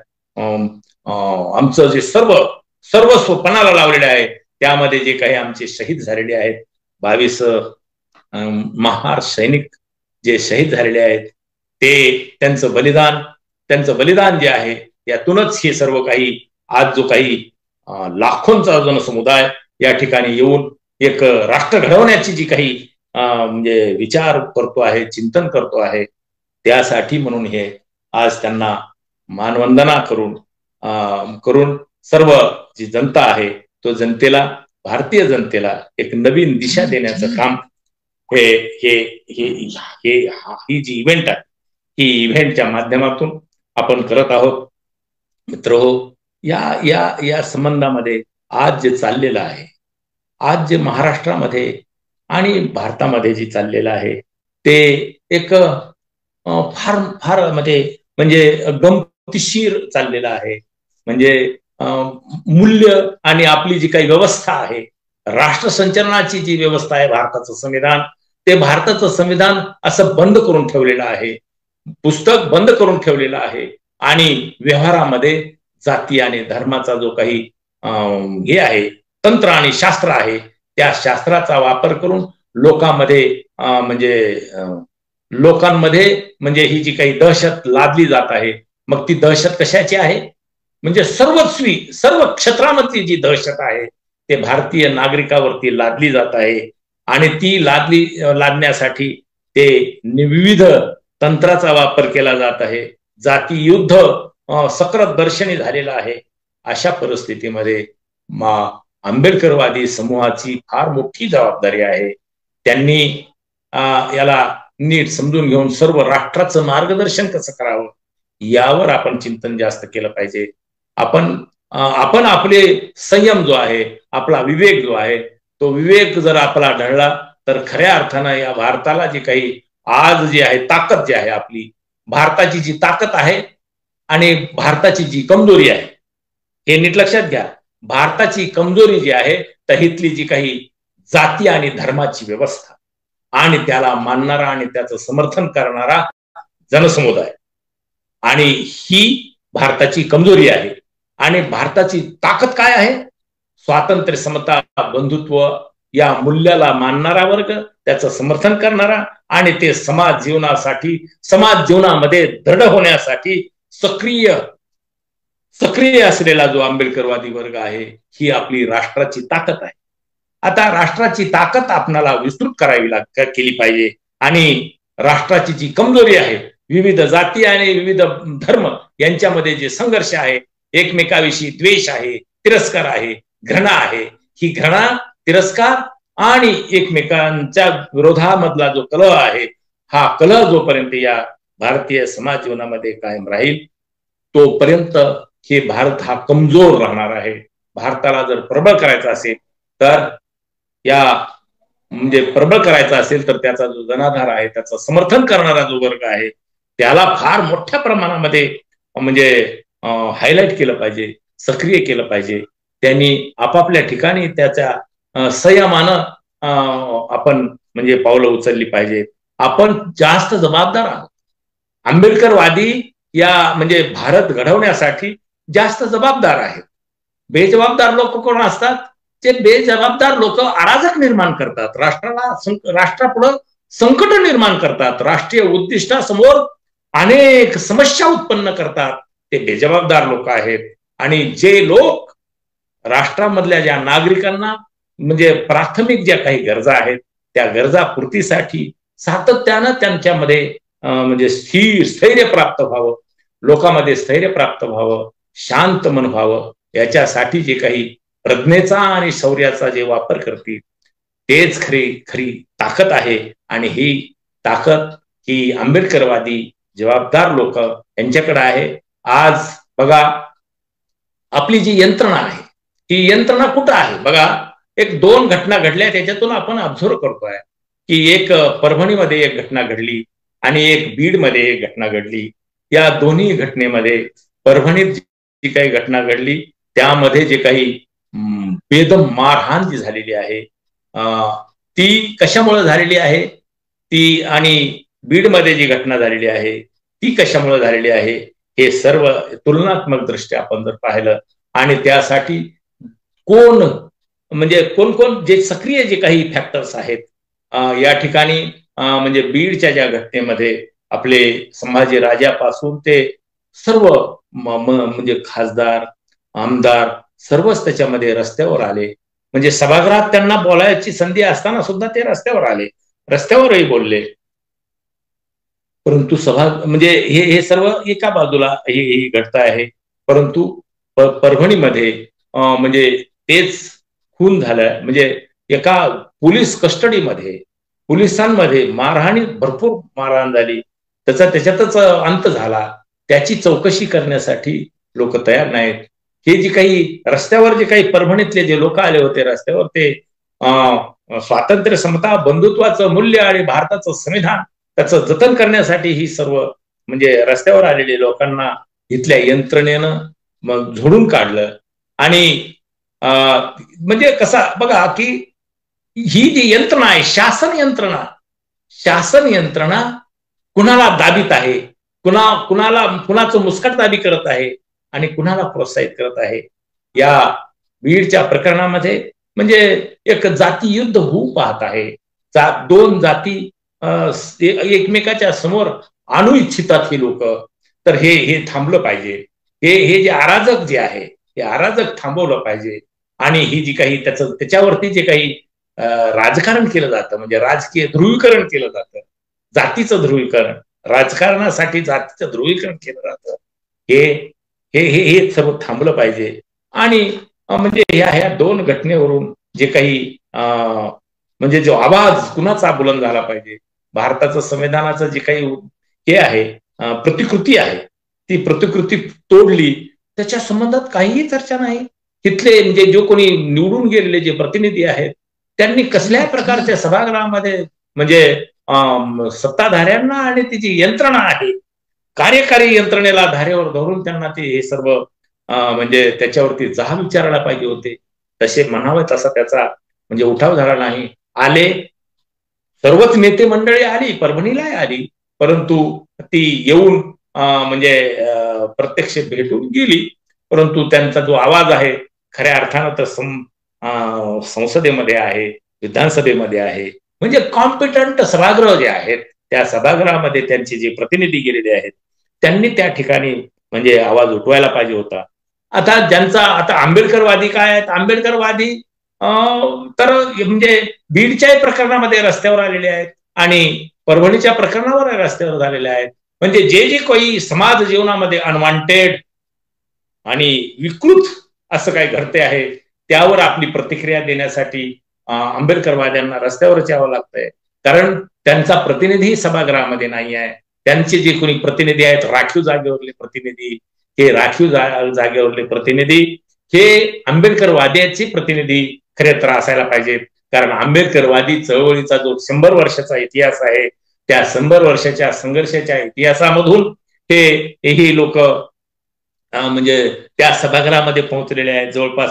आमचं जे सर्वस्व पणाला लावलेलं आहे, त्यामध्ये जे काही आमचे शहीद झालेले आहेत, 22 महार सैनिक जे शहीद झालेले आहेत, ते त्यांचं बलिदान जे आहे, यातूनच हे सर्व काही आज जो काही लाखोंचा जनसमुदाय या ठिकाणी येऊन एक राष्ट्र घडवण्याची जी काही म्हणजे विचार करतो आहे, चिंतन करतो आहे, त्यासाठी म्हणून हे आज त्यांना मानवंदना करून सर्व जी जनता आहे तो जनतेला, भारतीय जनतेला एक नवीन दिशा देण्याचं काम हे हे हे हे ही जी इव्हेंट आहे, ही इव्हेंटच्या माध्यमातून आपण करत आहोत. मित्रहो, या या या संबंधामध्ये आज जे चाललेलं आहे, आज जे महाराष्ट्रामध्ये आणि भारतामध्ये जे चाललेलं आहे ते एक फार फार म्हणजे गमतीशीर चाललेलं आहे. म्हणजे मूल्य आणि आपली जी काही व्यवस्था आहे, राष्ट्रसंचलनाची जी व्यवस्था आहे, भारताचं संविधान, ते भारताचं संविधान असं बंद करून ठेवलेलं आहे, पुस्तक बंद करून ठेवलेलं आहे. आणि व्यवहारामध्ये जाती आणि धर्माचा जो काही हे आहे, तंत्र आणि शास्त्र आहे, त्या शास्त्राचा वापर करून लोकांमध्ये म्हणजे ही जी काही दहशत लादली जात आहे, मग ती दहशत कशाची आहे? म्हणजे सर्व क्षेत्रामधली जी दहशत आहे ते भारतीय नागरिकावरती लादली जात आहे. आणि ती लादण्यासाठी ते विविध तंत्राचा वापर केला जात आहे. जाती युद्ध सक्रत दर्शनी झालेलं आहे. अशा परिस्थितीमध्ये आंबेडकरवादी समूहाची फार मोठी जबाबदारी आहे. त्यांनी याला नीट समजून घेऊन सर्व राष्ट्राचं मार्गदर्शन कसं करावं यावर आपण चिंतन जास्त केलं पाहिजे. आपण आपले संयम जो आहे, आपला विवेक जो आहे, तो विवेक जर आपला ढळला तर खऱ्या अर्थानं या भारताला जी काही आज जी आहे ताकद जी आहे, आपली भारताची जी ताकद आहे आणि भारताची जी कमजोरी आहे, हे नीट लक्षात घ्या. भारताची कमजोरी जी आहे तर इथली जी काही जाती आणि धर्माची व्यवस्था आणि त्याला मानणारा आणि त्याचं समर्थन करणारा जनसमुदाय, आणि ही भारताची कमजोरी आहे. आणि भारताची ताकद काय आहे? स्वातंत्र्य, समता, बंधुत्व या मूल्याला मानणारा वर्ग, त्याचं समर्थन करणारा आणि ते समाज जीवनामध्ये दृढ होण्यासाठी सक्रिय असलेला जो आंबेडकरवादी वर्ग आहे, ही आपली राष्ट्राची ताकद आहे. आता राष्ट्राची ताकद आपणाला विस्तृत केली पाहिजे. आणि राष्ट्राची जी कमजोरी आहे, विविध जाती आणि विविध धर्म यांच्यामध्ये जे संघर्ष आहे, एकमेकाविषयी द्वेष आहे, तिरस्कार आहे, घृणा आहे, ही घृणा, तिरस्कार आणि एकमेकांच्या विरोधामधला जो कलह आहे, हा कलह जोपर्यंत या भारतीय समाज जीवनामध्ये कायम राहील तोपर्यंत हे भारत हा कमजोर राहणार आहे. भारताला जर प्रबळ करायचा असेल तर प्रबळ करायचा असेल तर त्याचा जो जनाधार आहे, त्याचं समर्थन करणारा जो वर्ग आहे, त्याला फार मोठ्या प्रमाणामध्ये हायलाइट केलं पाहिजे, सक्रिय केलं पाहिजे. त्यांनी आपापल्या ठिकाणी त्याच्या संयमानं आपण पावलं उचलली पाहिजेत. आपण जास्त जबाबदार आहोत. आंबेडकरवादी भारत घडवण्यासाठी जास्त जबाबदार आहेत. बेजबाबदार लोक कोण असतात? ते बेजबाबदार लोक अराजक निर्माण करतात, राष्ट्रापुढं संकट निर्माण करतात, राष्ट्रीय उद्दिष्टासमोर अनेक समस्या उत्पन्न करतात. ते बेजबाबदार लोक आहेत. आणि जे लोक राष्ट्रामधल्या ज्या नागरिकांना प्राथमिक ज्या काही गरजा आहेत, त्या गरजा पूर्तीसाठी सातत्यानं त्यांच्यामध्ये स्थैर्य प्राप्त व्हावं, लोकांमध्ये स्थैर्य प्राप्त व्हावं, शांत मन व्हावं, याच्यासाठी जे काही प्रज्ञेचा आणि शौर्याचा जे वापर करतील तेच खरी ताकद आहे. आणि ही ताकद ही आंबेडकरवादी जबाबदार लोक यांच्याकडे आहे. आज बघा, आपली जी यंत्रणा आहे, ही यंत्रणा कुठं आहे? बघा, एक 2 घटना घडल्या, त्याच्यातून आपण ऑब्झर्व करतोय की एक परभणीमध्ये एक घटना घडली आणि एक बीडमध्ये एक घटना घडली. या दोन्ही घटनेमध्ये, परभणीत जी काही घटना घडली त्यामध्ये जे काही बेदम मारहाण जी झालेली आहे ती कशामुळे झालेली आहे, ती आणि बीडमध्ये जी घटना झालेली आहे ती कशामुळे झालेली आहे, हे सर्व तुलनात्मक दृष्ट्या आपण जर पाहिलं आणि त्यासाठी कोण जे सक्रिय जे काही फॅक्टर्स आहेत या ठिकाणी बीडच्या ज्या घटनेमध्ये आपले संभाजी राजापासून ते सर्व खासदार, आमदार सर्वच त्याच्यामध्ये रस्त्यावर आले. सभागृहात त्यांना बोलायची संधी असताना सुद्धा ते रस्त्यावर आले, रस्त्यावरही बोलले. परंतु सभा म्हणजे हे सर्व एका बाजूला हे घडत आहे. परंतु परभणीमध्ये म्हणजे तेच खून झालं, म्हणजे एका पोलीस कस्टडीमध्ये पोलिसांमध्ये मारहाणी, भरपूर मारहाण झाली, त्याच्यातच अंत झाला. त्याची चौकशी करण्यासाठी लोक तयार नाहीत. हे जे काही रस्त्यावर जे काही परभणीतले जे लोक आले होते रस्त्यावर, ते स्वातंत्र्य, समता, बंधुत्वाचं मूल्य आणि भारताचं संविधान त्याचं जतन करण्यासाठी ही सर्व म्हणजे रस्त्यावर आलेले लोकांना इथल्या यंत्रणेनं मग झोडून काढलं. आणि म्हणजे कसा बघा की ही जी यंत्रणा आहे, शासन यंत्रणा कुणाला दाबीत आहे, कुणाचं मुस्कटदाबी करत आहे आणि कुणाला प्रोत्साहित करत आहे. या बीडच्या प्रकरणामध्ये म्हणजे एक जाती युद्ध होऊ पाहत आहे. दोन जाती एकमेकाच्या समोर आणू इच्छितात ही लोक. तर हे थांबलं पाहिजे. हे जे अराजक जे आहे, हे अराजक थांबवलं पाहिजे. आणि ही जी काही त्याच्यावरती जे काही राजकारण केलं जातं, म्हणजे राजकीय ध्रुवीकरण केलं जातं, जातीचं ध्रुवीकरण, राजकारणासाठी जातीचं ध्रुवीकरण केलं जातं, हे सर्व थांबलं पाहिजे. आणि म्हणजे ह्या दोन घटनेवरून जे काही म्हणजे जो आवाज कुणाचा बुलंद झाला पाहिजे, भारताचं संविधानाचं जे काही हे आहे, प्रतिकृती आहे, ती प्रतिकृती तोडली, त्याच्या संबंधात काहीही चर्चा नाही. तिथले म्हणजे जो कोणी निवडून गेलेले जे प्रतिनिधी आहेत, त्यांनी कसल्याही प्रकारच्या सभागृहामध्ये म्हणजे सत्ताधाऱ्यांना आणि तिची यंत्रणा आहे, कार्यकारी यंत्रणेला धारेवर धरून त्यांना ते हे सर्व म्हणजे त्याच्यावरती जाब विचारायला पाहिजे होते. तसे म्हणावे तसा त्याचा म्हणजे उठाव झाला नाही. आले, सर्वच नेते मंडळी आली, परभणीला आली, परंतु ती येऊन म्हणजे प्रत्यक्ष भेटून गेली. परंतु त्यांचा जो आवाज आहे खऱ्या अर्थानं तर संसदेमध्ये आहे, विधानसभेमध्ये आहे. म्हणजे कॉम्पिटंट सभागृह जे आहेत, त्या सभागृहामध्ये त्यांचे जे प्रतिनिधी गेलेले आहेत, त्यांनी त्या ठिकाणी म्हणजे आवाज उठवायला पाहिजे होता. आता आंबेडकरवादी काय आहेत, आंबेडकरवादी तर म्हणजे बीडच्याही प्रकरणामध्ये रस्त्यावर आलेले आहेत आणि परभणीच्या प्रकरणावर रस्त्यावर झालेले आहेत. म्हणजे जे काही समाज जीवनामध्ये अनवॉन्टेड आणि विकृत असं काही घडते आहे, त्यावर आपली प्रतिक्रिया देण्यासाठी आंबेडकरवाद्यांना रस्त्यावरच यावं लागतंय. कारण त्यांचा प्रतिनिधी सभागृहामध्ये नाही आहे. त्यांचे जे कोणी प्रतिनिधी आहेत, राखीव जागेवरले प्रतिनिधी, हे राखीव जागेवरले प्रतिनिधी हे आंबेडकरवाद्याचे प्रतिनिधी खरे तर असायला पाहिजेत. कारण आंबेडकरवादी चळवळीचा जो 100 वर्षाचा इतिहास आहे, त्या 100 वर्षाच्या संघर्षाच्या इतिहासामधून हे लोक म्हणजे त्या सभागृहामध्ये पोहोचलेले आहेत. जवळपास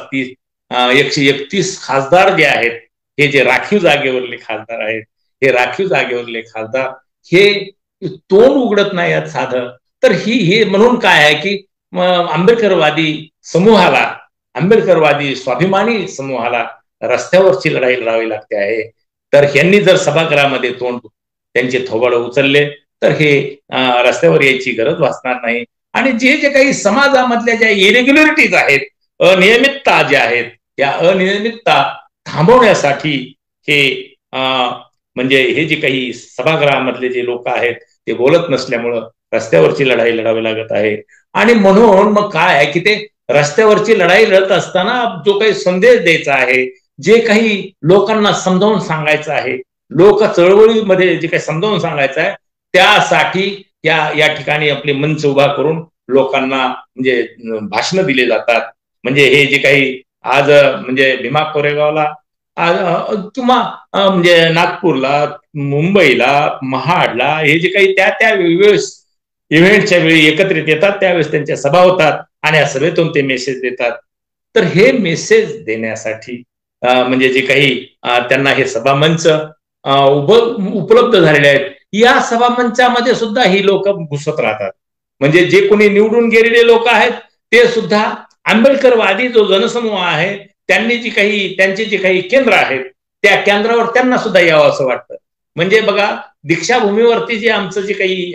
131 खासदार जे आहेत, हे जे राखीव जागेवरले खासदार आहेत, हे राखीव जागेवरले खासदार हे तोंड उघडत नाही आहेत साधं. तर हे म्हणून काय आहे की आंबेडकरवादी समूहाला, आंबेडकरवादी स्वाभिमानी समूहाला रस्त्यावरची लढाई लढावी लागते आहे. तर ह्यांनी जर सभागृहामध्ये तोंड त्यांचे थोबाड उचलले तर हे रस्त्यावर यायची गरज भासणार नाही. आणि जे काही समाजामधल्या ज्या इरेग्युलरिटीज आहेत, अनियमितता ज्या आहेत, या अनियमितता थांबवण्यासाठी हे म्हणजे हे जे काही सभागृहामधले जे लोक आहेत ते बोलत नसल्यामुळं रस्त्यावरची लढाई लढावी लागत आहे. आणि म्हणून मग काय आहे की ते रस्त्यावरची लढाई लढत असताना जो काही संदेश द्यायचा आहे, जे काही लोकांना समजावून सांगायचं आहे, लोक चळवळीमध्ये जे काही समजावून सांगायचं आहे, त्यासाठी या ठिकाणी आपले मंच उभा करून लोकांना म्हणजे भाषणं दिले जातात. म्हणजे हे जे काही आज म्हणजे भीमा कोरेगावला किंवा म्हणजे नागपूरला, मुंबईला, महाडला हे जे काही त्या वेळेस इव्हेंटच्या वेळी एकत्रित येतात, त्यावेळेस त्यांच्या सभा होतात आणि या सभेतून ते मेसेज देतात. तर हे मेसेज देण्यासाठी म्हणजे जे काही त्यांना हे सभामंच उपलब्ध झालेले आहेत, या सभामंचामध्ये सुद्धा ही लोक घुसत राहतात. म्हणजे जे कोणी निवडून गेलेले लोक आहेत ते सुद्धा आंबेडकरवादी जो जनसमूह आहे, त्यांचे जे काही केंद्र आहेत, त्या केंद्रावर त्यांना सुद्धा यावं असं वाटतं. म्हणजे बघा, दीक्षाभूमीवरती जे आमचं जे काही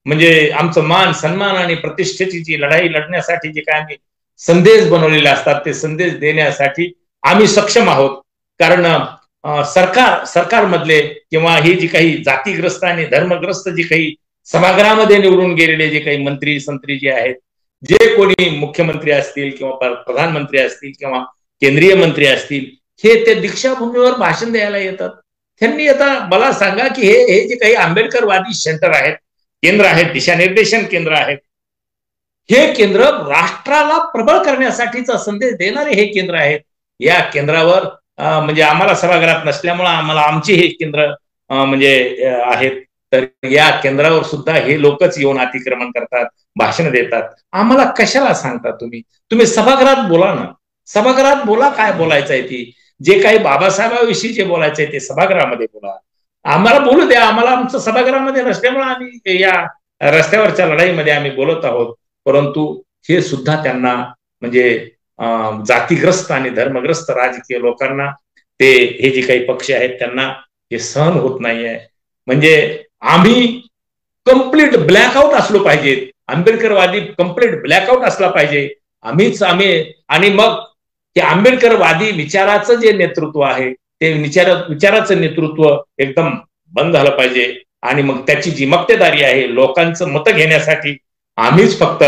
म्हणजे आमचं मान सन्मान आणि प्रतिष्ठेची जी लढाई लढण्यासाठी जे काही आम्ही संदेश बनवलेले असतात, ते संदेश देण्यासाठी आम्ही सक्षम आहोत. कारण सरकारमधले किंवा ही जी काही जातीग्रस्त आणि धर्मग्रस्त जी काही सभागृहामध्ये निवडून गेलेले जे काही मंत्री संत्री जे आहेत, जे कोणी मुख्यमंत्री असतील किंवा प्रधानमंत्री असतील किंवा केंद्रीय मंत्री असतील, हे ते दीक्षाभूमीवर भाषण द्यायला येतात. त्यांनी आता मला सांगा की हे जे काही आंबेडकरवादी सेंटर आहेत, केंद्र आहेत, दिशानिर्देशन केंद्र आहेत, हे केंद्र राष्ट्राला प्रबळ करण्यासाठीचा संदेश देणारे हे केंद्र आहेत. या केंद्रावर म्हणजे आम्हाला सभागृहात नसल्यामुळे आम्हाला आमचे हे केंद्र म्हणजे आहेत, तर या केंद्रावर सुद्धा हे लोकच येऊन अतिक्रमण करतात, भाषण देतात. आम्हाला कशाला सांगता तुम्ही सभागृहात बोला ना, सभागृहात बोला, काय बोलायचंय ती, जे काही बाबासाहेबांविषयी जे बोलायचंय ते सभागृहामध्ये बोला, आम्हाला बोलू द्या. आम्हाला आमचं सभागृहामध्ये नसल्यामुळे आम्ही या रस्त्यावरच्या लढाईमध्ये आम्ही बोलत आहोत. परंतु हे सुद्धा त्यांना म्हणजे जातीग्रस्त आणि धर्मग्रस्त राजकीय लोकांना ते हे जे काही पक्ष आहेत त्यांना हे सहन होत नाहीये. म्हणजे आम्ही कम्प्लीट ब्लॅकआउट असलो पाहिजेत, आंबेडकरवादी कम्प्लीट ब्लॅकआउट असला पाहिजे, आम्ही आणि मग ते आंबेडकरवादी विचाराचं जे नेतृत्व आहे ते विचाराचं नेतृत्व एकदम बंद झालं पाहिजे. आणि मग त्याची जी मक्तेदारी आहे लोकांचं मत घेण्यासाठी आम्हीच फक्त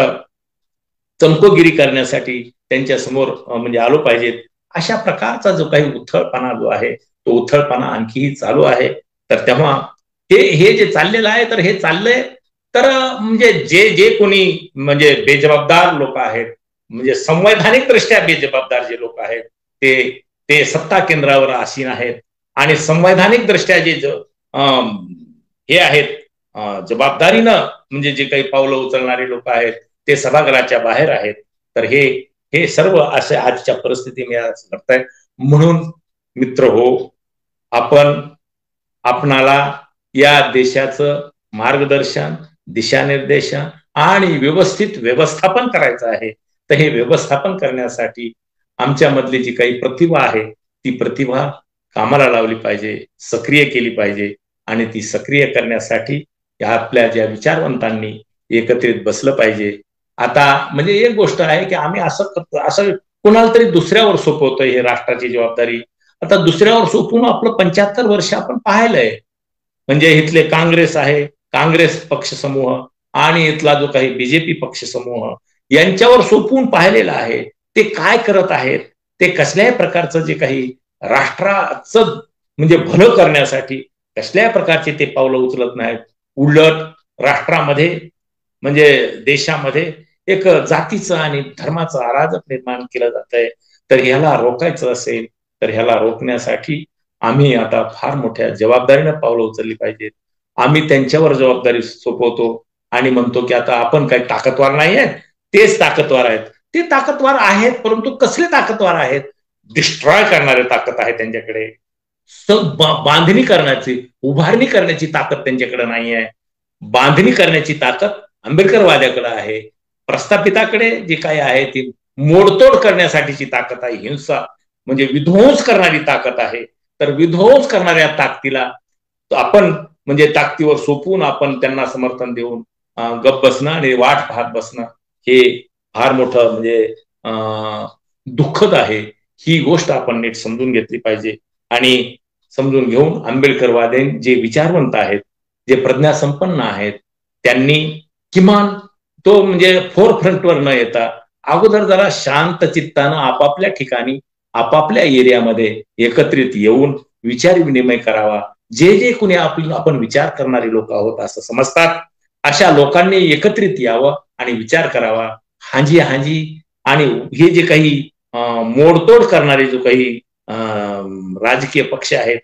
चमकोगिरी करण्यासाठी त्यांच्या समोर म्हणजे आलो पाहिजेत. अशा प्रकारचा जो काही उथळपणा जो आहे तो उथळपणा आणखीही चालू आहे. तर तेव्हा हे जे चाललेलं आहे, तर हे चाललंय तर म्हणजे जे कोणी म्हणजे बेजबाबदार लोक आहेत, म्हणजे संवैधानिक दृष्ट्या बेजबाबदार जे लोक आहेत ते सत्ता केंद्रावर आसीन आहेत आणि संवैधानिक दृष्ट्या जे हे आहेत जबाबदारीनं म्हणजे जे काही पावलं उचलणारे लोक आहेत ते सभागृहाच्या बाहेर आहेत. तर हे सर्व असे आजच्या परिस्थितीमध्ये घडतायत. म्हणून मित्र हो, आपणाला या देशाचं मार्गदर्शन, दिशानिर्देशन आणि व्यवस्थित व्यवस्थापन करायचं आहे. तर हे व्यवस्थापन करण्यासाठी आमच्यामधली जी काही प्रतिभा आहे ती प्रतिभा कामाला लावली पाहिजे, सक्रिय केली पाहिजे. आणि ती सक्रिय करण्यासाठी आपल्या ज्या विचारवंतांनी एकत्रित बसलं पाहिजे. आता म्हणजे एक गोष्ट आहे की आम्ही असं कोणाला तरी दुसऱ्यावर सोपवतोय हे राष्ट्राची जबाबदारी. आता दुसऱ्यावर सोपवून आपलं 75 वर्ष आपण पाहिलंय. म्हणजे इथले काँग्रेस आहे, काँग्रेस पक्ष समूह आणि इथला जो काही बीजेपी पक्ष समूह यांच्यावर सोपवून पाहिलेलं आहे. ते काय करत आहेत, ते कसल्याही प्रकारचं जे काही राष्ट्राचं म्हणजे भलं करण्यासाठी कसल्याही प्रकारचे ते पावलं उचलत नाहीत. उलट राष्ट्रामध्ये म्हणजे देशामध्ये एक जातीचं आणि धर्माचं अराजक निर्माण केलं जात आहे. तर ह्याला रोखायचं असेल तर ह्याला रोखण्यासाठी आम्ही आता फार मोठ्या जबाबदारीनं पावलं उचलली पाहिजेत. आम्ही त्यांच्यावर जबाबदारी सोपवतो आणि म्हणतो की आता आपण काही ताकदवार नाही आहेत, तेच ताकदवार आहेत. ते ताकदवार आहेत, परंतु कसले ताकदवार आहेत? डिस्ट्रॉय करणारे ताकद आहे त्यांच्याकडे. बांधणी करण्याची, उभारणी करण्याची ताकद त्यांच्याकडे नाही आहे. बांधणी करण्याची ताकद आंबेडकरवाद्याकडे आहे. प्रस्थापिताकडे जे काही आहे ती मोडतोड करण्यासाठीची ताकद आहे. हिंसा म्हणजे विध्वंस करणारी ताकद आहे. तर विध्वंस करणाऱ्या ताकदीला आपण म्हणजे ताकदीवर सोपवून आपण त्यांना समर्थन देऊन गप बसणं आणि वाट पाहत बसणं हे फार मोठं म्हणजे दुःखद आहे. ही गोष्ट आपण नीट समजून घेतली पाहिजे. आणि समजून घेऊन आंबेडकरवादी जे विचारवंत आहेत, जे प्रज्ञासंपन्न आहेत, त्यांनी किमान तो म्हणजे फोर फ्रंटवर न येता अगोदर जरा शांत चित्तानं आपापल्या ठिकाणी आपापल्या एरियामध्ये एकत्रित येऊन विचार विनिमय करावा. जे कोणी आपण विचार करणारे लोक आहोत असं समजतात अशा लोकांनी एकत्रित यावं आणि विचार करावा. हांजी आणि हे जे काही मोडतोड करणारे जो काही राजकीय पक्ष आहेत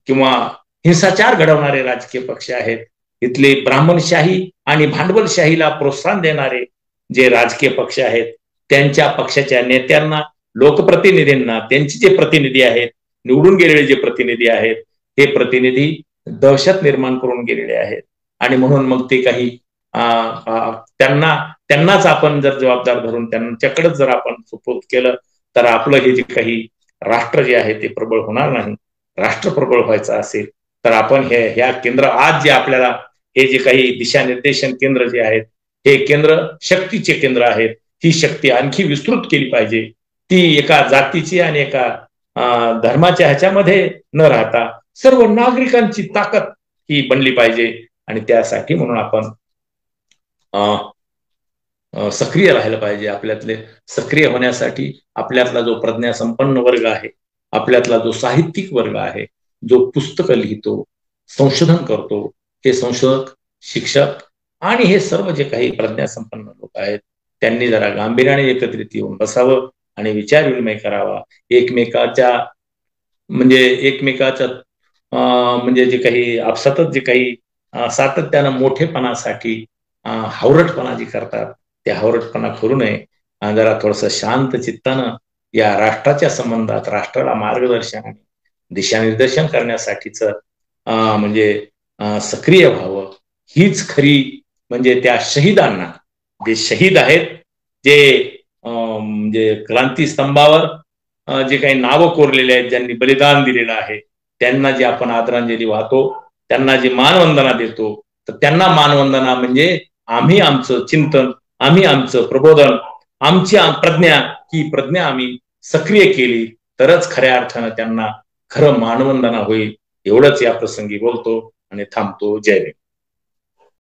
किंवा हिंसाचार घडवणारे राजकीय पक्ष आहेत, इथले ब्राह्मणशाही आणि भांडवलशाहीला प्रोत्साहन देणारे जे राजकीय पक्ष आहेत, त्यांच्या पक्षाच्या नेत्यांना, लोकप्रतिनिधींना, त्यांचे जे प्रतिनिधी आहेत, निवडून गेलेले जे प्रतिनिधी आहेत, हे प्रतिनिधी दहशत निर्माण करून गेलेले आहेत. आणि म्हणून मग ते काही त्यांनाच आपण जर जबाबदार धरून त्यांच्याकडेच जर आपण सुपूर्द केलं तर आपलं हे जे काही राष्ट्र जे आहे ते प्रबळ होणार नाही. राष्ट्र प्रबळ व्हायचं असेल तर आपण ह्या केंद्र आज जे आपल्याला हे जे काही दिशानिर्देशन केंद्र जे आहेत हे केंद्र शक्तीचे केंद्र आहेत. ही शक्ती आणखी विस्तृत केली पाहिजे. ती एका जातीची आणि एका धर्माच्या ह्याच्यामध्ये न राहता सर्व नागरिकांची ताकद ही बनली पाहिजे. आणि त्यासाठी म्हणून आपण सक्रिय राहायला पाहिजे. आपल्यातले सक्रिय होण्यासाठी आपल्यातला जो प्रज्ञासंपन्न वर्ग आहे, आपल्यातला जो साहित्यिक वर्ग आहे, जो पुस्तकं लिहितो, संशोधन करतो, हे संशोधक, शिक्षक आणि हे सर्व जे काही प्रज्ञासंपन्न लोक आहेत, त्यांनी जरा गांभीर्याने एकत्रित येऊन बसावं आणि विचार विनिमय करावा. एकमेकाच्या म्हणजे जे काही आपसातच जे काही सातत्यानं मोठेपणासाठी हावरटपणा जे करतात, ते हावरटपणा करू नये. जरा थोडस शांत चित्तानं या राष्ट्राच्या संबंधात राष्ट्राला मार्गदर्शन आणि दिशानिर्देशन करण्यासाठीच सक्रिय व्हावं. हीच खरी म्हणजे त्या शहीदांना, जे शहीद आहेत, जे क्रांती स्तंभावर जे काही नावं कोरलेले आहेत, ज्यांनी बलिदान दिलेलं आहे, त्यांना जे आपण आदरांजली वाहतो, त्यांना जे मानवंदना देतो, तर त्यांना मानवंदना म्हणजे आम्ही आमचं चिंतन, आम्ही आमचं प्रबोधन, आमची प्रज्ञा, ही प्रज्ञा आम्ही सक्रिय केली तरच खऱ्या अर्थानं त्यांना खरं मानवंदना होईल. एवढंच या प्रसंगी बोलतो आणि थांबतो. जय हिंद.